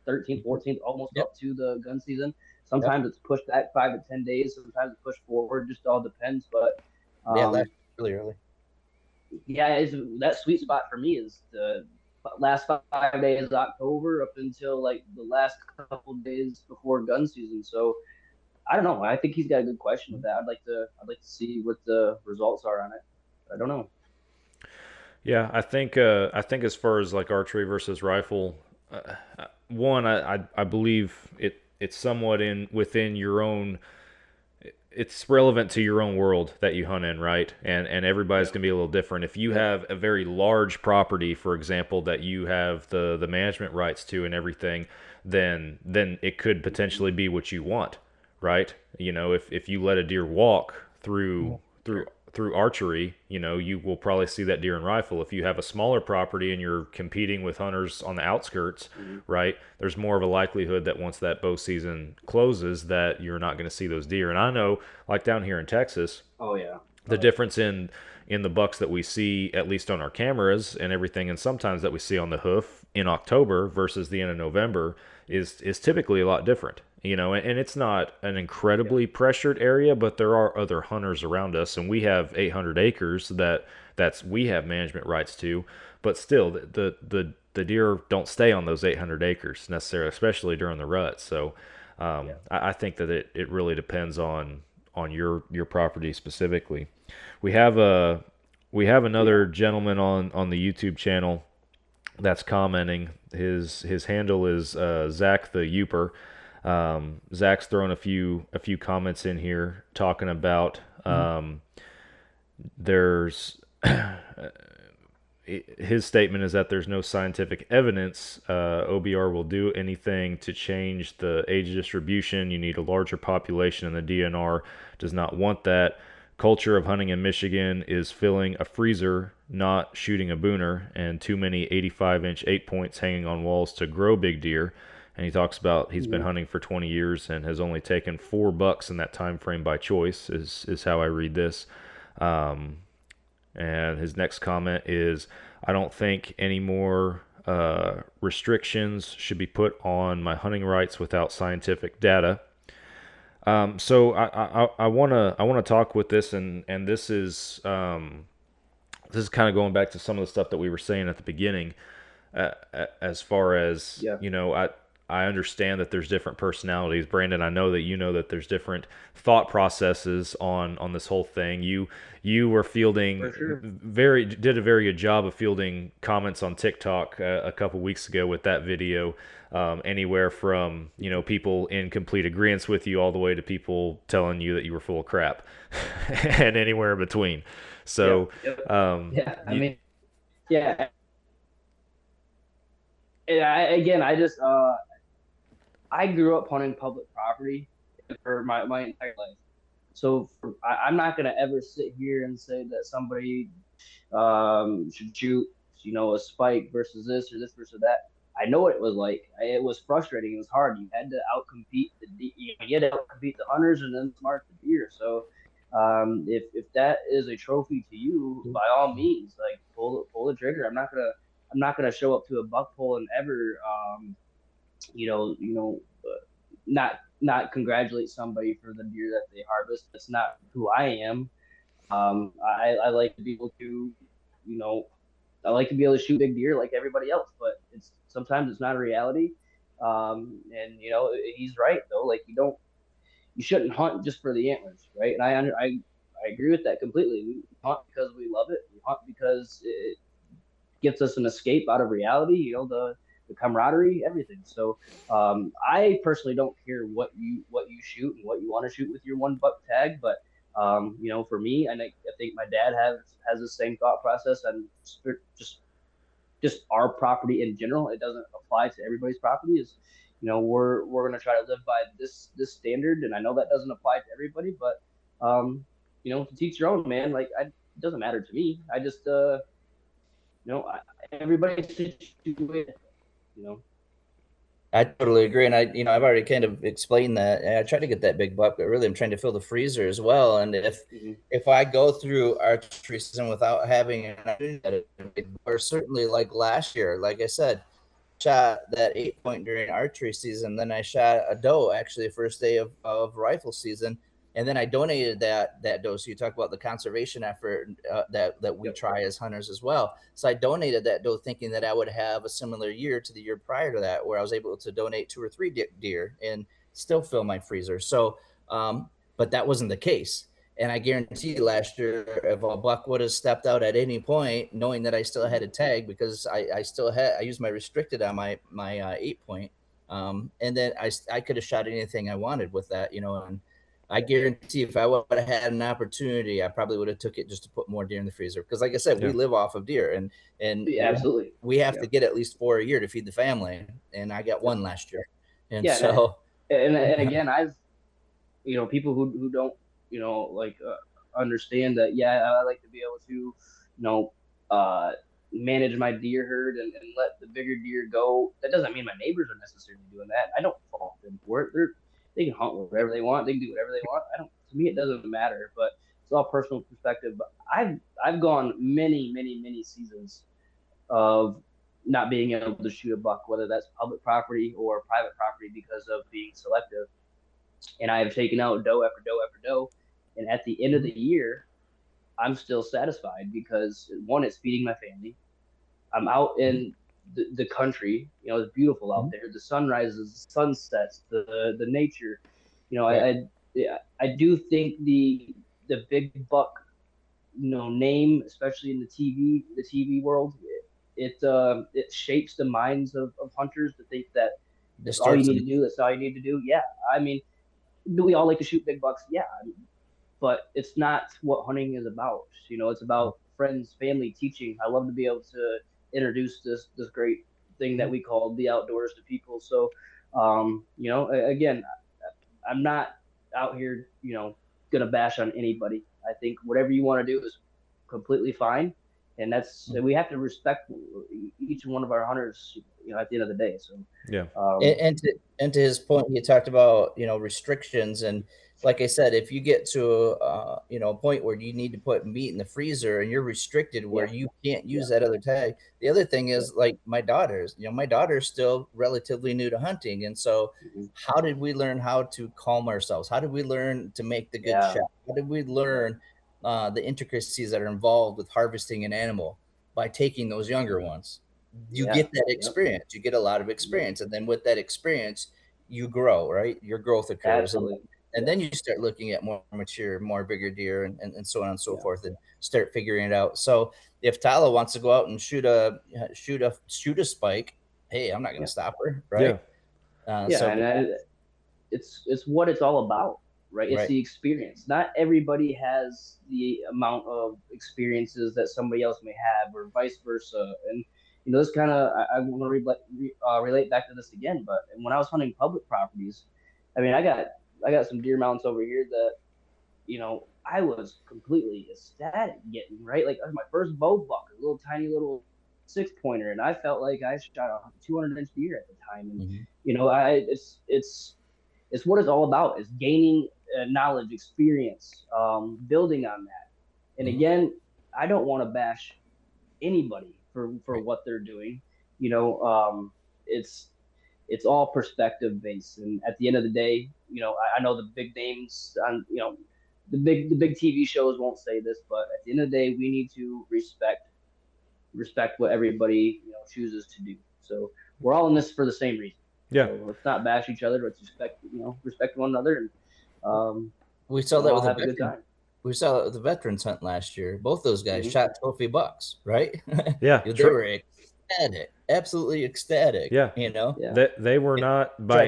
K: 13th, 14th, almost up to the gun season. Sometimes it's pushed back 5 to 10 days. Sometimes it's pushed forward. Just all depends. But
L: that's really early.
K: Yeah, that sweet spot for me is the last 5 days of October up until like the last couple days before gun season. So I don't know. I think he's got a good question with that. I'd like to see what the results are on it. I don't know.
A: Yeah, I think as far as like archery versus rifle, one I believe it's somewhat within your own. It's relevant to your own world that you hunt in, right? And everybody's gonna be a little different. If you have a very large property, for example, that you have the management rights to and everything, then it could potentially be what you want, right? If you let a deer walk through archery, you will probably see that deer in rifle. If you have a smaller property and you're competing with hunters on the outskirts, right, there's more of a likelihood that once that bow season closes that you're not going to see those deer. And I know, like down here in Texas, the difference in the bucks that we see, at least on our cameras and everything, and sometimes that we see on the hoof in October versus the end of November is typically a lot different. And it's not an incredibly pressured area, but there are other hunters around us, and we have 800 acres we have management rights to, but still the deer don't stay on those 800 acres necessarily, especially during the rut. So I think that it really depends on your property specifically. We have another gentleman on the YouTube channel that's commenting. His handle is Zach the Youper. Zach's thrown a few comments in here talking about there's his statement is that there's no scientific evidence OBR will do anything to change the age distribution. You need a larger population, and the DNR does not want that. Culture of hunting in Michigan is filling a freezer, not shooting a booner, and too many 85-inch 8-points hanging on walls to grow big deer. And he talks about he's been hunting for 20 years and has only taken 4 bucks in that time frame by choice, is how I read this. And his next comment is, I don't think any more restrictions should be put on my hunting rights without scientific data. So I wanna talk with this, and this is kind of going back to some of the stuff that we were saying at the beginning, as far as I understand that there's different personalities. Brandon, I know that that there's different thought processes on this whole thing. You were fielding did a very good job of fielding comments on TikTok a couple weeks ago with that video. Anywhere from people in complete agreement with you all the way to people telling you that you were full of crap, and anywhere in between. So
K: I grew up hunting public property for my entire life. So I'm not going to ever sit here and say that somebody should shoot, a spike versus this or this versus that. I know what it was like. It was frustrating. It was hard. You had to outcompete the hunters and then smart the deer. So if that is a trophy to you, by all means, like pull the trigger. I'm not gonna show up to a buck pull and ever not congratulate somebody for the deer that they harvest. That's not who I am. I like to be able to, I like to be able to shoot big deer like everybody else, but sometimes it's not a reality. And he's right though. Like you shouldn't hunt just for the antlers, right? And I agree with that completely. We hunt because we love it. We hunt because it gets us an escape out of reality. The camaraderie, everything. So I personally don't care what you shoot and what you want to shoot with your 1 buck tag, but for me, and I think my dad has the same thought process, and just our property in general. It doesn't apply to everybody's property. Is we're going to try to live by this standard, and I know that doesn't apply to everybody, but to teach your own, man. Like doesn't matter to me. I just everybody's situated, you know.
L: I totally agree, and I've already kind of explained that. And I try to get that big buck, but really, I'm trying to fill the freezer as well. And if I go through archery season without having an, or certainly like last year, like I said, shot that 8-point during archery season. Then I shot a doe actually the first day of rifle season, and then I donated that doe. So you talk about the conservation effort that we try as hunters as well. So I donated that doe thinking that I would have a similar year to the year prior to that, where I was able to donate 2 or 3 deer and still fill my freezer. So, but that wasn't the case. And I guarantee you last year, if a buck would have stepped out at any point, knowing that I still had a tag because I used my restricted on my 8-point. And then I could have shot anything I wanted with that, and I guarantee if I would have had an opportunity, I probably would have took it just to put more deer in the freezer. Because like I said, we live off of deer and
K: absolutely,
L: we have to get at least 4 a year to feed the family. And I got 1 last year. And
K: and again, I've, people who don't, understand that, I like to be able to, manage my deer herd and let the bigger deer go. That doesn't mean my neighbors are necessarily doing that. I don't fault them for it. They can hunt wherever they want. They can do whatever they want. To me, it doesn't matter, but it's all personal perspective. But I've gone many, many, many seasons of not being able to shoot a buck, whether that's public property or private property, because of being selective. And I have taken out doe after doe after doe. And at the end of the year, I'm still satisfied because, one, it's feeding my family. I'm out in the country, it's beautiful out there. The sunrises, the sunsets, the nature, right. I do think the big buck, name, especially in the TV world, it shapes the minds of hunters to think that that's all you need to do. That's all you need to do. Yeah. I mean, do we all like to shoot big bucks? Yeah. But it's not what hunting is about. It's about friends, family, teaching. I love to be able to introduce this great thing that we call the outdoors to people. So, again, I'm not out here, gonna bash on anybody. I think whatever you want to do is completely fine, and we have to respect each one of our hunters, at the end of the day. So
A: yeah.
L: And to his point, he talked about restrictions, and like I said, if you get to a point where you need to put meat in the freezer and you're restricted where you can't use that other tag. The other thing is like my daughter's still relatively new to hunting, and so how did we learn how to calm ourselves? How did we learn to make the good shot? How did we learn the intricacies that are involved with harvesting an animal? By taking those younger ones. You get that experience. You get a lot of experience, and then with that experience, you grow, right? Your growth occurs.
K: Absolutely.
L: And then you start looking at more mature, more bigger deer and so on and so forth, and start figuring it out. So if Tala wants to go out and shoot a spike, hey, I'm not going to stop her, right?
K: It's what it's all about, right? It's the experience. Not everybody has the amount of experiences that somebody else may have, or vice versa. And this kind of, I want to relate back to this again. But when I was hunting public properties, I mean, I got some deer mounts over here that, I was completely ecstatic getting, right? Like, that was my first bow buck, a little tiny little 6-pointer, and I felt like I shot a 200-inch deer at the time. And it's what it's all about, is gaining knowledge, experience, building on that. And again, I don't want to bash anybody for what they're doing. It's all perspective based, and at the end of the day, I know the big names on, the big TV shows won't say this, but at the end of the day, we need to respect what everybody chooses to do. So we're all in this for the same reason.
A: Yeah.
K: So let's not bash each other. Let's respect one another, and
L: we saw that with
K: have a good time.
L: We saw it with the veterans hunt last year. Both those guys shot trophy bucks, right?
A: Yeah.
L: They were ecstatic, absolutely ecstatic.
A: Yeah. They were not by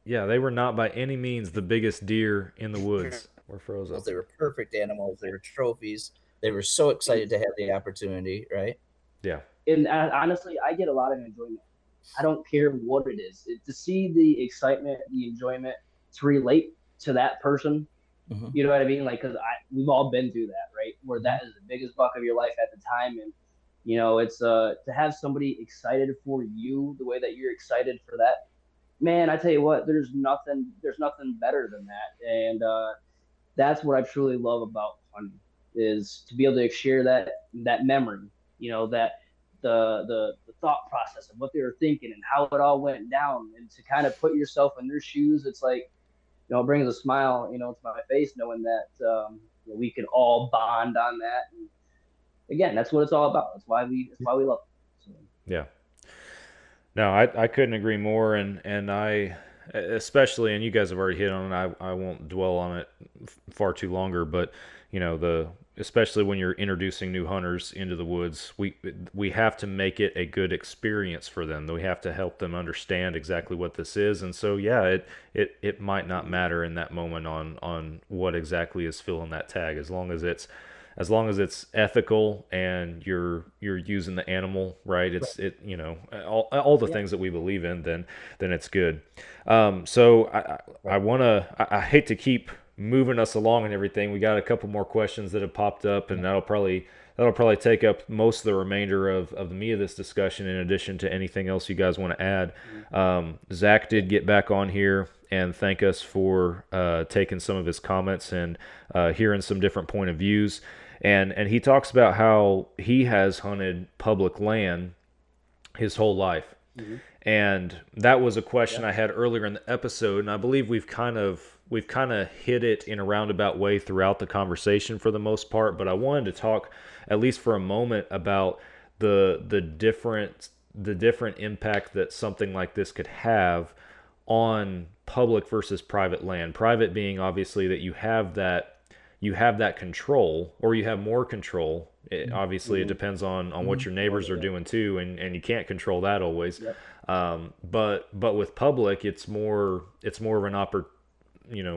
A: they were not by any means the biggest deer in the woods or frozen.
L: They were perfect animals. They were trophies. They were so excited to have the opportunity, right?
A: Yeah.
K: And honestly, I get a lot of enjoyment. I don't care what it is. To see the excitement, the enjoyment, to relate to that person, You know what I mean? Like, because we've all been through that, right? Where that is the biggest buck of your life at the time, and it's to have somebody excited for you the way that you're excited for that. Man, I tell you what, there's nothing better than that, and that's what I truly love about hunting is to be able to share that memory, that the thought process of what they were thinking and how it all went down, and to kind of put yourself in their shoes. It's like, it brings a smile, to my face, knowing that we can all bond on that. And again, that's what it's all about. That's why we love it. So.
A: Yeah. No, I couldn't agree more, and I especially, and you guys have already hit on it. I won't dwell on it far too longer, but especially when you're introducing new hunters into the woods, we have to make it a good experience for them. We have to help them understand exactly what this is, and so yeah, it might not matter in that moment on what exactly is filling that tag, as long as it's ethical and you're using the animal right. All the things that we believe in, then it's good. So I hate to keep moving us along and everything. We got a couple more questions that have popped up, and that'll probably take up most of the remainder of the meat of this discussion, in addition to anything else you guys want to add. Zach did get back on here and thank us for taking some of his comments and hearing some different point of views. And he talks about how he has hunted public land his whole life. Mm-hmm. And that was a question I had earlier in the episode, and I believe we've kind of hit it in a roundabout way throughout the conversation for the most part. But I wanted to talk at least for a moment about the different impact that something like this could have on public versus private land. Private being obviously that you have that control, or you have more control. Obviously, it depends on what your neighbors are doing too, and you can't control that always. Yep. But with public, it's more of an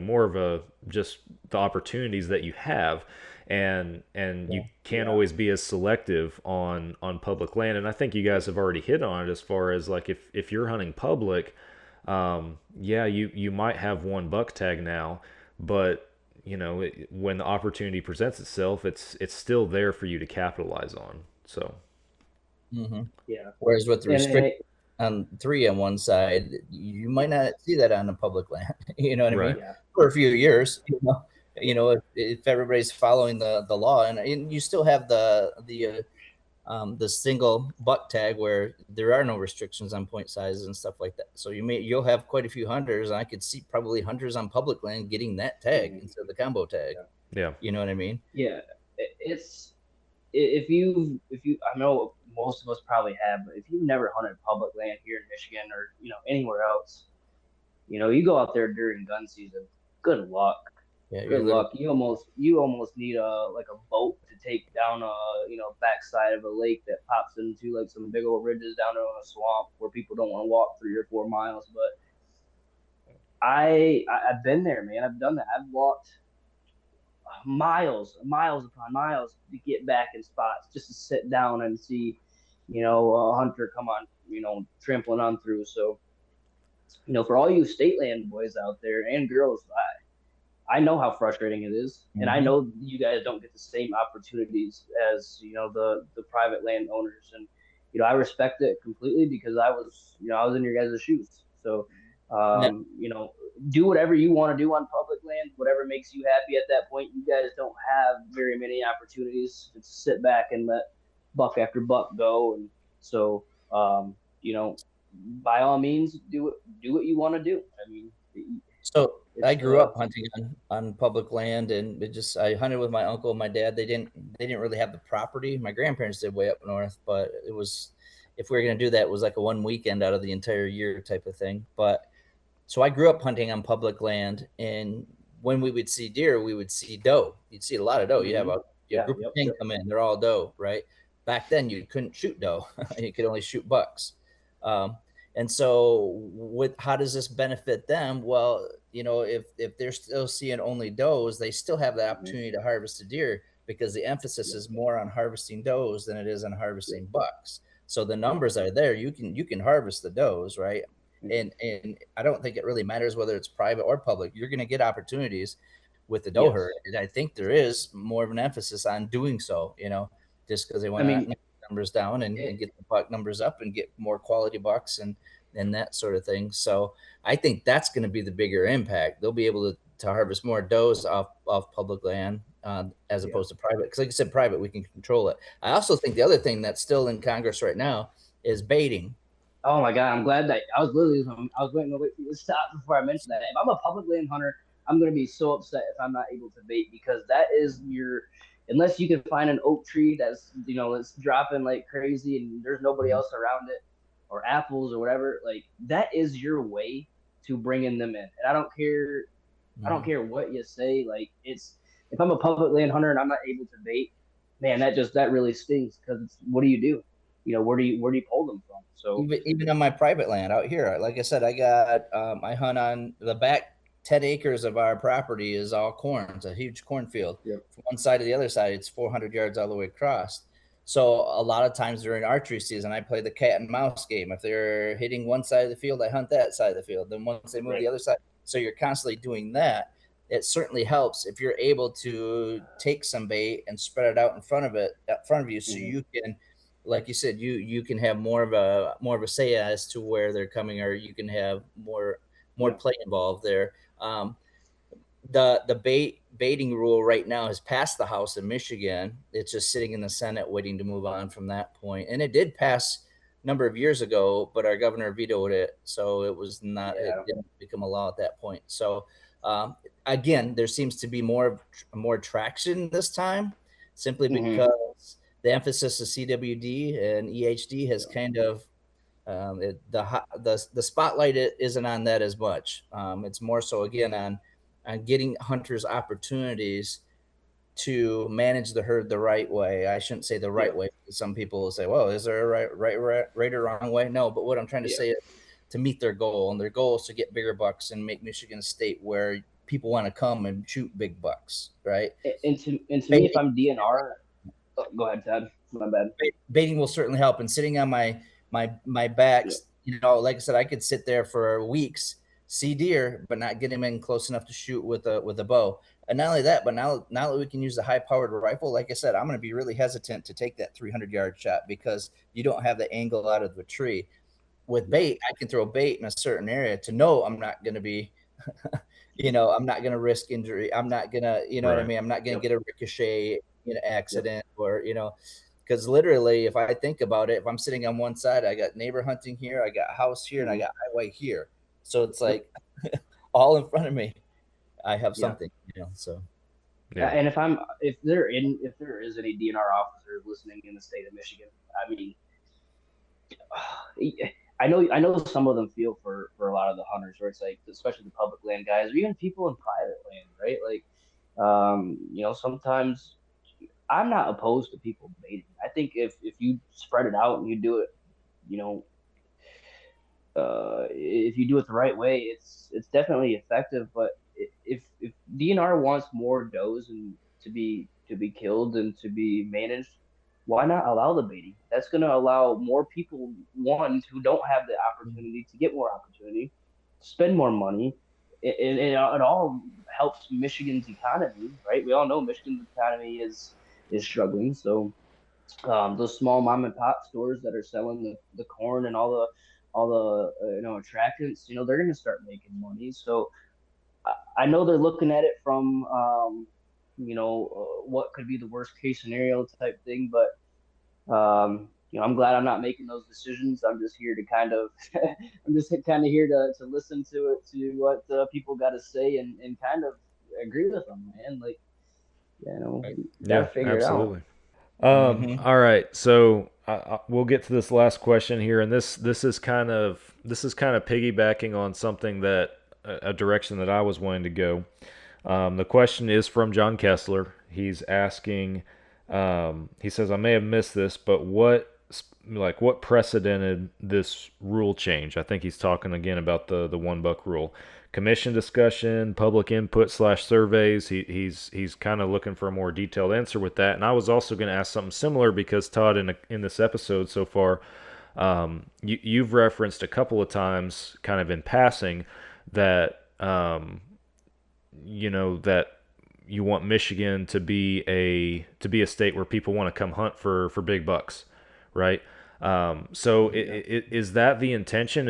A: more of just the opportunities that you have, and you can't always be as selective on public land. And I think you guys have already hit on it as far as like if you're hunting public, you might have one buck tag now, but when the opportunity presents itself, it's still there for you to capitalize on. So,
L: Whereas with the restrict on 3 on one side, you might not see that on the public land. You know what I mean? Yeah. For a few years, if everybody's following the law, and you still have the single buck tag where there are no restrictions on point sizes and stuff like that. So you'll have quite a few hunters, and I could see probably hunters on public land getting that tag instead of the combo tag.
A: Yeah.
L: You know what I mean?
K: Yeah. It's if you I know most of us probably have, but if you've never hunted public land here in Michigan or anywhere else, you go out there during gun season, good luck. Yeah, good luck. You almost need a boat to take down a backside of a lake that pops into like some big old ridges down in a swamp where people don't want to walk 3 or 4 miles. But I've been there, man. I've done that. I've walked miles upon miles to get back in spots just to sit down and see a hunter come on trampling on through. So for all you state land boys out there and girls, I know how frustrating it is, and I know you guys don't get the same opportunities as the private landowners, and I respect it completely because I was in your guys' shoes. So do whatever you want to do on public land, whatever makes you happy at that point. You guys don't have very many opportunities to sit back and let buck after buck go, and so by all means, do what you want to do. I mean.
L: So I grew up hunting on public land, and I hunted with my uncle and my dad. They didn't really have the property. My grandparents did way up north, but it was, if we were going to do that, it was like a one weekend out of the entire year type of thing. But so I grew up hunting on public land, and when we would see deer, we would see doe. You'd see a lot of doe. You have a group of 10 come in. They're all doe, right? Back then, you couldn't shoot doe. You could only shoot bucks. And so how does this benefit them? Well, if they're still seeing only does, they still have the opportunity to harvest a deer because the emphasis is more on harvesting does than it is on harvesting bucks. So the numbers are there. You can harvest the does, right? And I don't think it really matters whether it's private or public. You're going to get opportunities. with the doe herd. And I think there is more of an emphasis on doing so, just because they want to knock numbers down and get the buck numbers up and get more quality bucks and that sort of thing. So I think that's going to be the bigger impact. They'll be able to harvest more does off public land as opposed to private. Because like I said, private, we can control it. I also think the other thing that's still in Congress right now is baiting.
K: Oh my God, I'm glad that I was waiting for you to stop before I mentioned that. If I'm a public land hunter, I'm going to be so upset if I'm not able to bait, because that is unless you can find an oak tree that's, it's dropping like crazy and there's nobody else around it, or apples or whatever, like that is your way to bringing them in. And I don't care what you say. Like, if I'm a public land hunter and I'm not able to bait, man, that really stings, because what do you do? Where do you pull them from? So
L: even on my private land out here, like I said, I got I hunt on the back 10 acres of our property is all corn. It's a huge cornfield.
K: Yep.
L: From one side to the other side, it's 400 yards all the way across. So a lot of times during archery season, I play the cat and mouse game. If they're hitting one side of the field, I hunt that side of the field. Then once they move the other side, so you're constantly doing that. It certainly helps if you're able to take some bait and spread it out in front of you, so you can, like you said, you can have more of a say as to where they're coming, or you can have more play involved there. The baiting rule right now has passed the House in Michigan. It's just sitting in the Senate waiting to move on from that point. And it did pass a number of years ago, but our governor vetoed it, so it was not. It didn't become a law at that point. So again, there seems to be more traction this time, simply because the emphasis of CWD and EHD has kind of the spotlight isn't on that as much. It's more so again on getting hunters opportunities to manage the herd the right way. I shouldn't say the right way. Some people will say, well, is there a right or wrong way? No, but what I'm trying to say is to meet their goal, and their goal is to get bigger bucks and make Michigan a state where people want to come and shoot big bucks, right?
K: And to me, if I'm DNR, go ahead, Ted. My bad.
L: Baiting will certainly help. And sitting on my backs, like I said, I could sit there for weeks, see deer, but not get him in close enough to shoot with a bow. And not only that, but now that we can use the high-powered rifle, like I said, I'm going to be really hesitant to take that 300-yard shot because you don't have the angle out of the tree. With bait, I can throw bait in a certain area to know I'm not going to be, I'm not going to risk injury. I'm not going to, what I mean? I'm not going to get a ricochet accident or, because literally, if I think about it, if I'm sitting on one side, I got neighbor hunting here, I got house here, and I got highway here. So it's like all in front of me, I have something, so.
K: Yeah. And if there is any DNR officers listening in the state of Michigan, I mean, I know some of them feel for a lot of the hunters, where it's like, especially the public land guys, or even people in private land, right? Like, sometimes I'm not opposed to people baiting. I think if you spread it out and you do it, if you do it the right way, it's definitely effective. But if DNR wants more does and to be killed and to be managed, why not allow the baiting? That's going to allow more people, who don't have the opportunity, to get more opportunity, spend more money. It all helps Michigan's economy, right? We all know Michigan's economy is struggling. So those small mom and pop stores that are selling the corn and all the attractants, they're going to start making money. So I know they're looking at it from what could be the worst case scenario type thing, but I'm glad I'm not making those decisions. I'm just here to kind of here to listen to what people got to say and kind of agree with them, man. Like, gotta figure
A: absolutely.
K: it out.
A: All right, so we'll get to this last question here, and this is kind of piggybacking on something that a direction that I was wanting to go. The question is from John Kessler. He's asking, he says, I may have missed this, but what precedented this rule change? I think he's talking again about the $1 rule. Commission discussion, public input / surveys. He's kind of looking for a more detailed answer with that. And I was also going to ask something similar because Todd, in this episode so far, you've referenced a couple of times, kind of in passing, that that you want Michigan to be a state where people want to come hunt for big bucks, right? So is that the intention?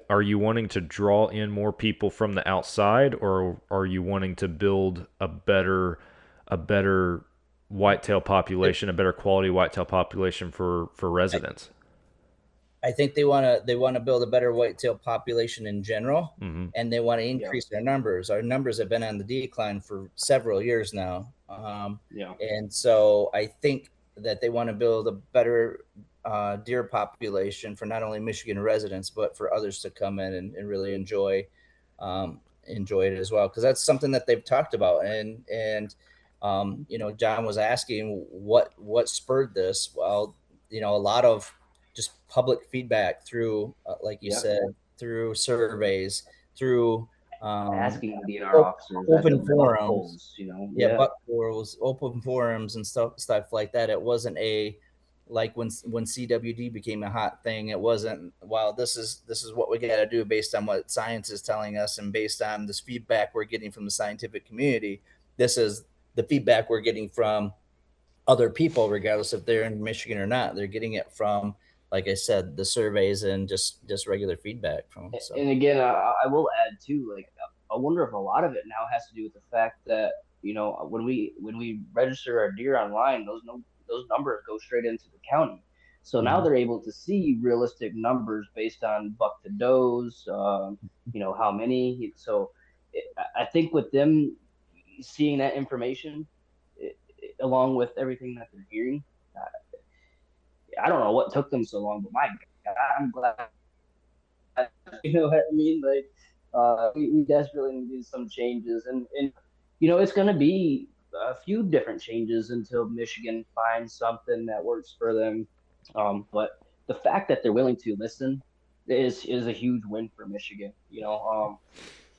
A: Are you wanting to draw in more people from the outside, or are you wanting to build a better whitetail population, a better quality whitetail population for residents?
L: I think they want to build a better whitetail population in general, and they want to increase their numbers. Our numbers have been on the decline for several years now, and so I think that they want to build a better deer population for not only Michigan residents but for others to come in and really enjoy it as well, because that's something that they've talked about. And John was asking what spurred this. Well, a lot of just public feedback through, like you said, through surveys, through
K: asking the DNR officers,
L: open forums,
K: buck
L: polls, open forums and stuff like that. It wasn't like when CWD became a hot thing. It wasn't, well, this is what we got to do based on what science is telling us and based on this feedback we're getting from the scientific community. This is the feedback we're getting from other people, regardless if they're in Michigan or not. They're getting it from, like I said, the surveys and just regular feedback from them. So.
K: And again, I will add too, like, I wonder if a lot of it now has to do with the fact that, when we register our deer online, those numbers go straight into the county. So now they're able to see realistic numbers based on buck to does, how many. So I think with them seeing that information, along with everything that they're hearing, I don't know what took them so long, but my God, I'm glad. You know what I mean? Like, we desperately need some changes, and it's going to be a few different changes until Michigan finds something that works for them. But the fact that they're willing to listen is a huge win for Michigan.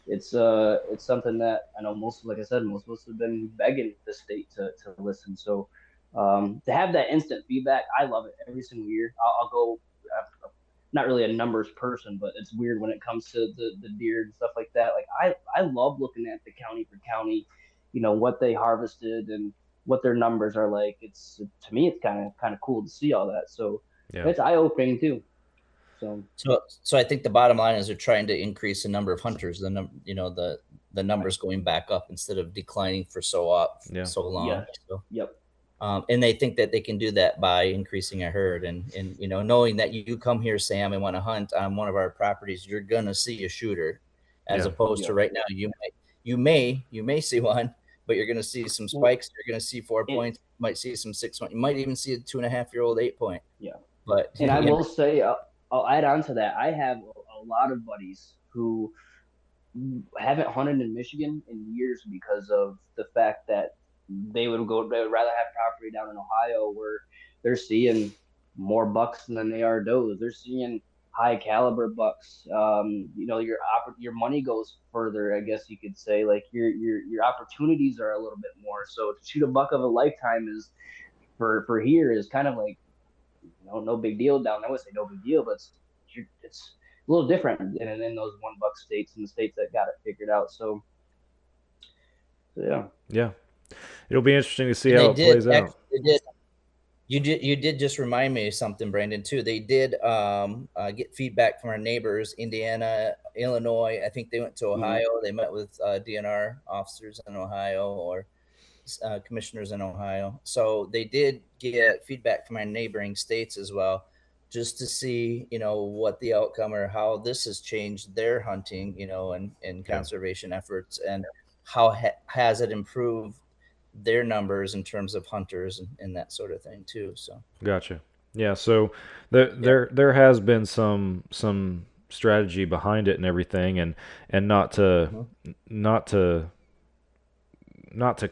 K: It's something that I know most of us have been begging the state to listen. So to have that instant feedback, I love it every single year. I'll go. I'm not really a numbers person, but it's weird when it comes to the deer and stuff like that. Like I love looking at the county for county, what they harvested and what their numbers are like. To me, it's kind of cool to see all that. So it's eye opening too.
L: So I think the bottom line is they're trying to increase the number of hunters. The numbers going back up instead of declining for so long.
K: Yeah.
L: So,
K: yep.
L: And they think that they can do that by increasing a herd, and knowing that you come here, Sam, and want to hunt on one of our properties, you're gonna see a shooter, as opposed to right now you may see one, but you're gonna see some spikes. You're gonna see 4 points. You might see some 6 points. You might even see a 2.5-year-old 8 point.
K: Yeah.
L: But
K: and I will say, I'll add on to that. I have a lot of buddies who haven't hunted in Michigan in years because of the fact that they would rather have property down in Ohio where they're seeing more bucks than they are does. They're seeing high caliber bucks. Your money goes further, I guess you could say. Like your opportunities are a little bit more. So to shoot a buck of a lifetime is for here is kind of like, no big deal down there. I would say no big deal, but it's a little different in those one buck states and the states that got it figured out. So
A: yeah. It'll be interesting to see how it plays out.
L: You did just remind me of something, Brandon, too. They did get feedback from our neighbors, Indiana, Illinois. I think they went to Ohio. They met with DNR officers in Ohio or commissioners in Ohio. So they did get feedback from our neighboring states as well, just to see, what the outcome or how this has changed their hunting, and conservation efforts, and how has it improved their numbers in terms of hunters and that sort of thing too. So
A: gotcha. Yeah. So there has been some strategy behind it and everything, and not to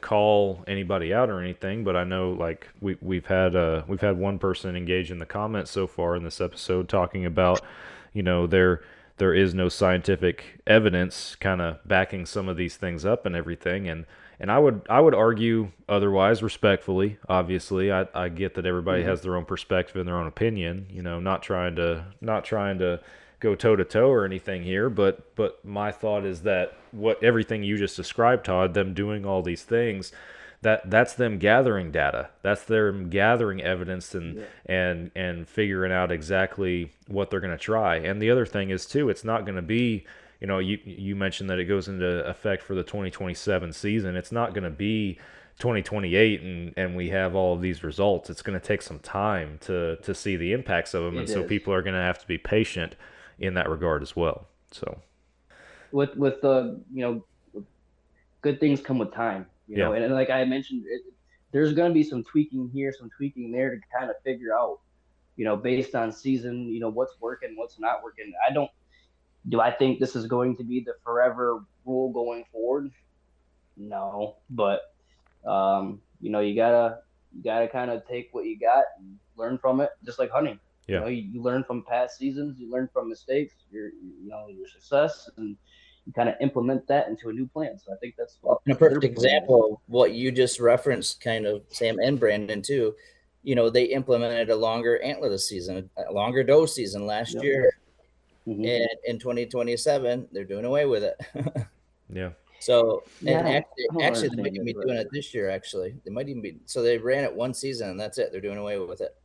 A: call anybody out or anything, but I know like we've had one person engage in the comments so far in this episode talking about, there is no scientific evidence kind of backing some of these things up and everything. And I would argue otherwise, respectfully. Obviously, I get that everybody has their own perspective and their own opinion. Not trying to go toe to toe or anything here, but my thought is that what everything you just described, Todd, them doing all these things, that's them gathering data. That's them gathering evidence and figuring out exactly what they're going to try. And the other thing is too, it's not going to be, you mentioned that it goes into effect for the 2027 season. It's not going to be 2028 and we have all of these results. It's going to take some time to see the impacts of them, and so people are going to have to be patient in that regard as well. So
K: with the good things come with time, and like I mentioned, there's going to be some tweaking here, some tweaking there to kind of figure out, based on season, what's working, what's not working. Do I think this is going to be the forever rule going forward? No, but you gotta kind of take what you got and learn from it, just like hunting.
A: Yeah.
K: You learn from past seasons, you learn from mistakes, your success, and you kind of implement that into a new plan. So I think that's
L: a perfect example of what you just referenced, kind of Sam and Brandon too. They implemented a longer antler this season, a longer doe season last year. And in 2027, they're doing away with it.
A: Yeah.
L: So, and actually, they might even be doing it this year. Actually, they might even be. So they ran it one season, and that's it. They're doing away with it.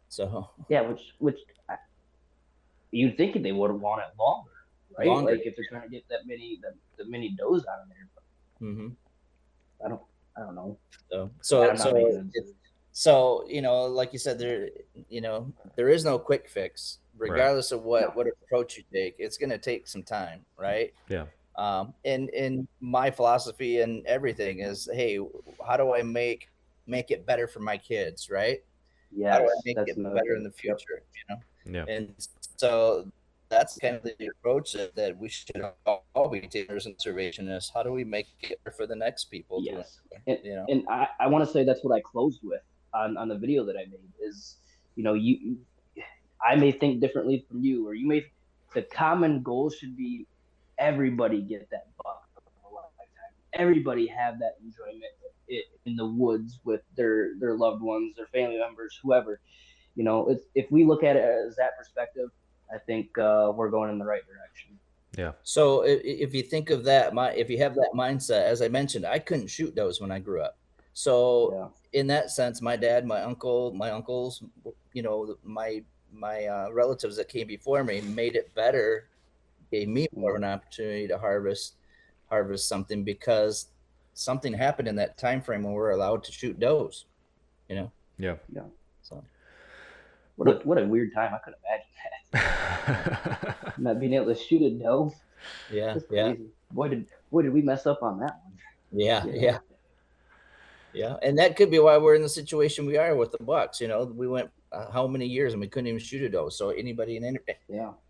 L: So
K: yeah, which you'd think they would want it longer, right? Like if they're trying to get that many does out of there. But I don't know.
L: So like you said, there is no quick fix. Regardless of what approach you take, it's going to take some time, right?
A: Yeah.
L: And my philosophy and everything is, hey, how do I make it better for my kids, right?
K: Yeah.
L: How do I make it better in the future?
A: Yeah.
L: And so that's kind of the approach that we should all be takers and conservationists. How do we make it better for the next people?
K: Yes. And I want to say that's what I closed with on the video that I made is, I may think differently from you, or the common goal should be everybody get that buck for a lifetime. Everybody have that enjoyment in the woods with their loved ones, their family members, whoever. If we look at it as that perspective, I think we're going in the right direction.
A: Yeah.
L: So if you think of that, if you have that mindset, as I mentioned, I couldn't shoot those when I grew up. So in that sense, my dad, my uncles, my relatives that came before me made it better, gave me more of an opportunity to harvest something because something happened in that time frame when we're allowed to shoot does.
A: Yeah.
L: So
K: what a weird time. I couldn't imagine that. Not being able to shoot a doe.
L: Yeah.
K: Boy did we mess up on that one.
L: Yeah, and that could be why we're in the situation we are with the bucks. We went how many years and we couldn't even shoot a doe. So anybody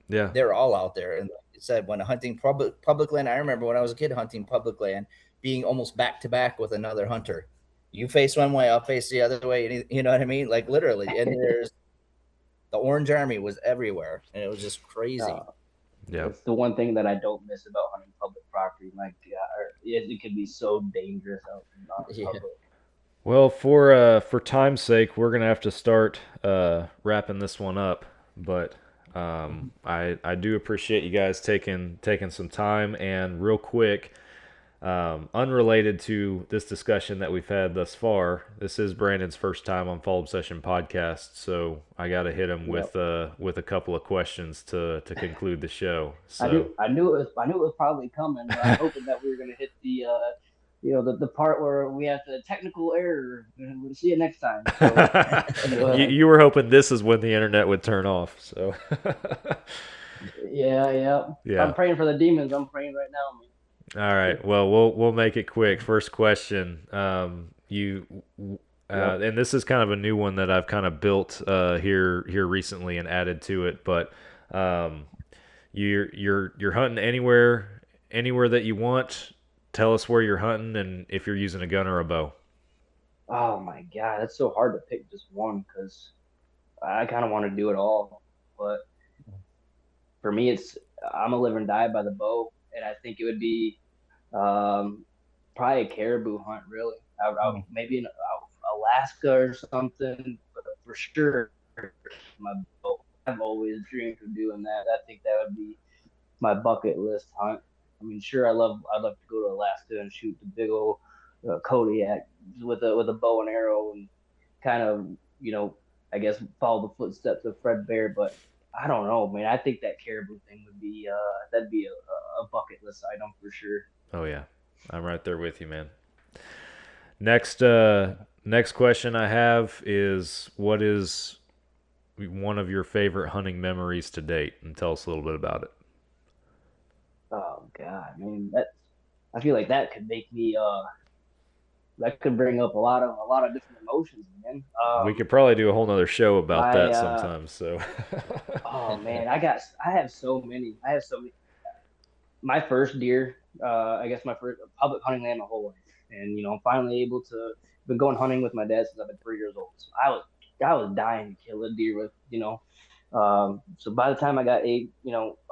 L: they're all out there. And like you said, when hunting public land, I remember when I was a kid hunting public land, being almost back to back with another hunter. You face one way, I'll face the other way. You know what I mean? Like literally. And there's the Orange Army was everywhere, and it was just crazy.
K: It's the one thing that I don't miss about hunting public property. My God, it can be so dangerous out in public.
A: Well, for time's sake, we're gonna have to start wrapping this one up. But I do appreciate you guys taking some time. And real quick, unrelated to this discussion that we've had thus far, this is Brandon's first time on Fall Obsession Podcast, so I got to hit him with a couple of questions to conclude the show. So
K: I knew it was probably coming. But I was hoping that we were going to hit the part where we have the technical error. We'll see you next time. So,
A: you were hoping this is when the internet would turn off. So
K: yeah. I'm praying for the demons. I'm praying right now, man.
A: All right. Well, we'll make it quick. First question. And this is kind of a new one that I've kind of built here recently and added to it. But you're hunting anywhere that you want. Tell us where you're hunting and if you're using a gun or a bow.
K: Oh my God, that's so hard to pick just one because I kind of want to do it all. But for me, I'm a live and die by the bow. And I think it would be probably a caribou hunt, really. Maybe in Alaska or something, but for sure my bow. I've always dreamed of doing that. I think that would be my bucket list hunt. I mean, sure, I'd love to go to Alaska and shoot the big old Kodiak with a bow and arrow and kind of, I guess follow the footsteps of Fred Bear. But I don't know, man. I think that caribou thing would be that'd be a bucket list item for sure.
A: Oh yeah, I'm right there with you, man. Next question I have is, what is one of your favorite hunting memories to date? And tell us a little bit about it.
K: Oh God, man, I feel like that could make me that could bring up a lot of different emotions, man.
A: We could probably do a whole nother show about that
K: my
A: sometime. So
K: oh man, I have so many. My first deer, I guess my first public hunting land my whole life, and I'm finally able to been going hunting with my dad since I've been 3 years old. So I was dying to kill a deer with. So by the time I got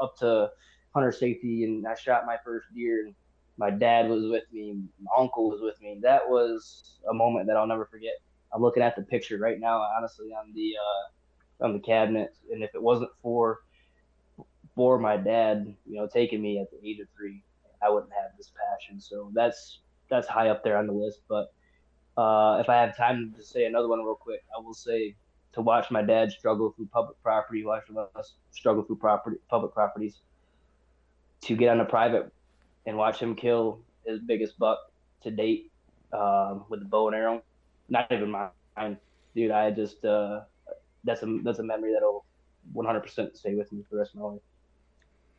K: up to hunter safety and I shot my first deer, and my dad was with me, my uncle was with me. That was a moment that I'll never forget. I'm looking at the picture right now, honestly, on the cabinet, and if it wasn't for my dad, taking me at the age of 3, I wouldn't have this passion. So that's high up there on the list. But if I have time to say another one real quick, I will say to watch my dad struggle through public property, watch us struggle through public properties, to get on a private and watch him kill his biggest buck to date with a bow and arrow. Not even mine, dude. I just that's a memory that'll 100% stay with me for the rest of my life.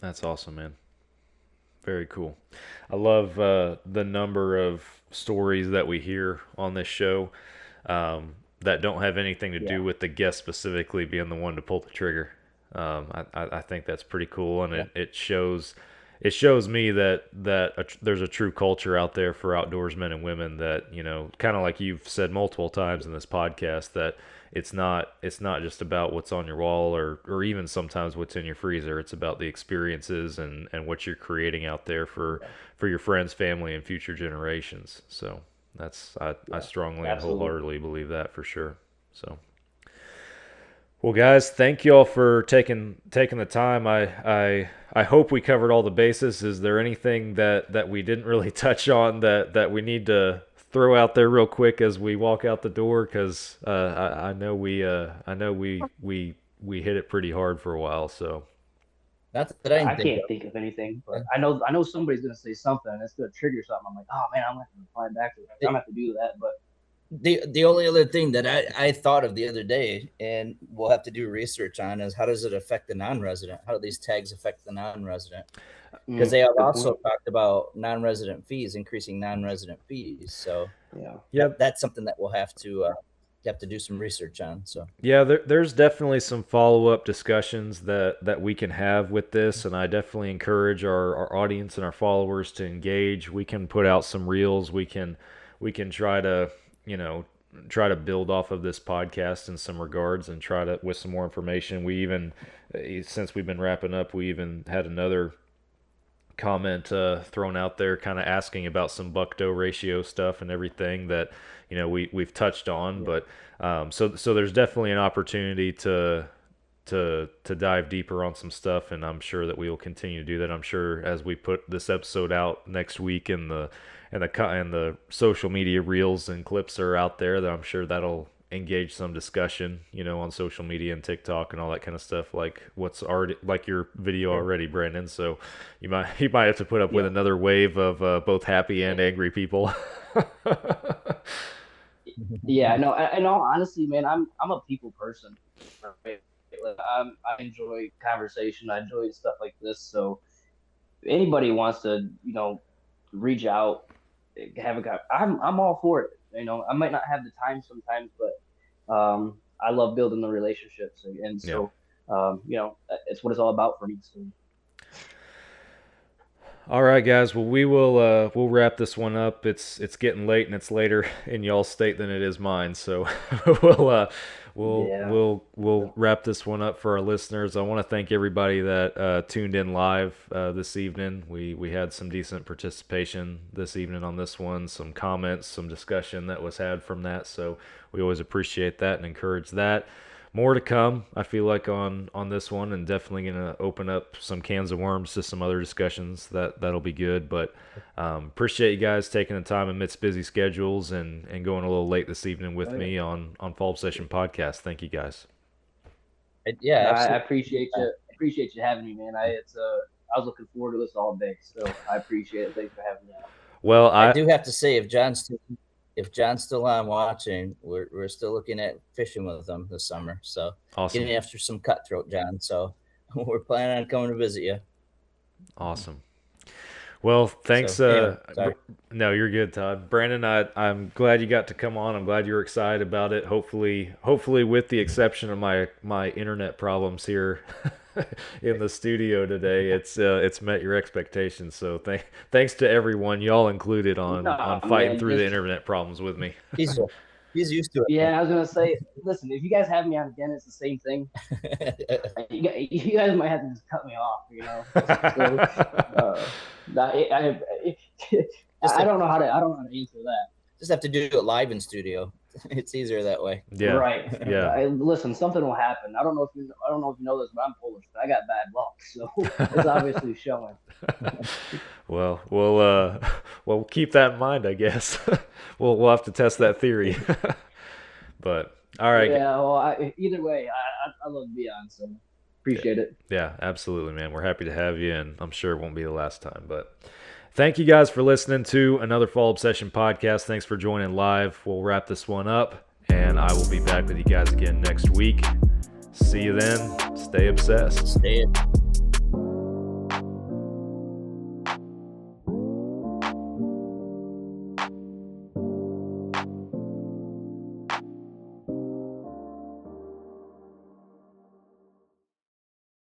A: that's awesome, man. Very cool. I love the number of stories that we hear on this show that don't have anything to do with the guest specifically being the one to pull the trigger. I think that's pretty cool, and it shows me that there's a true culture out there for outdoorsmen and women that, kind of like you've said multiple times in this podcast, that it's not just about what's on your wall or even sometimes what's in your freezer. It's about the experiences and what you're creating out there for your friends, family, and future generations. So I strongly and wholeheartedly believe that for sure. So, well, guys, thank you all for taking the time. I hope we covered all the bases. Is there anything that we didn't really touch on that we need to throw out there real quick as we walk out the door? Because I know we hit it pretty hard for a while. So
L: that's that I
K: can't think of anything, but I know somebody's gonna say something and it's gonna trigger something. I'm like, oh man, I'm gonna have to reply back to that. I'm gonna have to do that. But
L: the only other thing that I thought of the other day, and we'll have to do research on, is how does it affect the non-resident? How do these tags affect the non-resident? Because they have also talked about non-resident fees, increasing non-resident fees. So that's something that we'll have to do some research on. So
A: there's definitely some follow-up discussions that we can have with this, and I definitely encourage our audience and our followers to engage. We can put out some reels. We can try to build off of this podcast in some regards and try to with some more information. We even, since we've been wrapping up, we even had another comment thrown out there kind of asking about some buck-doe ratio stuff and everything that we've touched on. But so there's definitely an opportunity to dive deeper on some stuff, and I'm sure that we will continue to do that. I'm sure as we put this episode out next week and the social media reels and clips are out there, that I'm sure that'll engage some discussion, on social media and TikTok and all that kind of stuff, like what's already like your video already, Brandon. So you might have to put up with another wave of both happy and angry people.
K: Yeah, no. In all honesty, man, I'm a people person. Right? I enjoy conversation. I enjoy stuff like this. So if anybody wants to, reach out, I'm all for it. I might not have the time sometimes, but I love building the relationships, and so it's what it's all about for me. So.
A: All right, guys. Well, we'll wrap this one up. It's getting late, and it's later in y'all's state than it is mine. So we'll wrap this one up for our listeners. I want to thank everybody that tuned in live this evening. We had some decent participation this evening on this one. Some comments, some discussion that was had from that. So we always appreciate that and encourage that. more to come, I feel like, on this one, and definitely going to open up some cans of worms to some other discussions. That'll be good. But appreciate you guys taking the time amidst busy schedules and going a little late this evening with me on Fall Obsession Podcast. Thank you guys.
L: Yeah,
K: I appreciate you. Appreciate you having me, man. I was looking forward to this all day, so I appreciate it. Thanks for having me out.
A: Well,
L: I do have to say, if John's still on watching, we're still looking at fishing with them this summer. So
A: awesome.
L: Getting after some cutthroat, John. So we're planning on coming to visit you.
A: Awesome. Well, thanks.
L: Anyway,
A: no, you're good, Todd. Brandon, I'm glad you got to come on. I'm glad you're excited about it. Hopefully with the exception of my internet problems here in the studio today, it's met your expectations. So thanks to everyone, y'all included, on fighting through the internet problems with me.
L: He's used to it.
K: Yeah, I was gonna say, listen, if you guys have me on again, it's the same thing. You guys might have to just cut me off, you know. I don't know how to answer that.
L: Just have to do it live in studio. It's easier that way.
A: Yeah.
K: Right.
A: Yeah.
K: Listen, something will happen. I don't know if you know this, but I'm Polish, but I got bad luck, so it's obviously showing.
A: Well, we'll keep that in mind, I guess. we'll have to test that theory. But all right.
K: Yeah. Well, either way, I love to be on, so appreciate it.
A: Yeah, absolutely, man. We're happy to have you, and I'm sure it won't be the last time. But thank you guys for listening to another Fall Obsession podcast. Thanks for joining live. We'll wrap this one up, and I will be back with you guys again next week. See you then. Stay obsessed.
L: Stay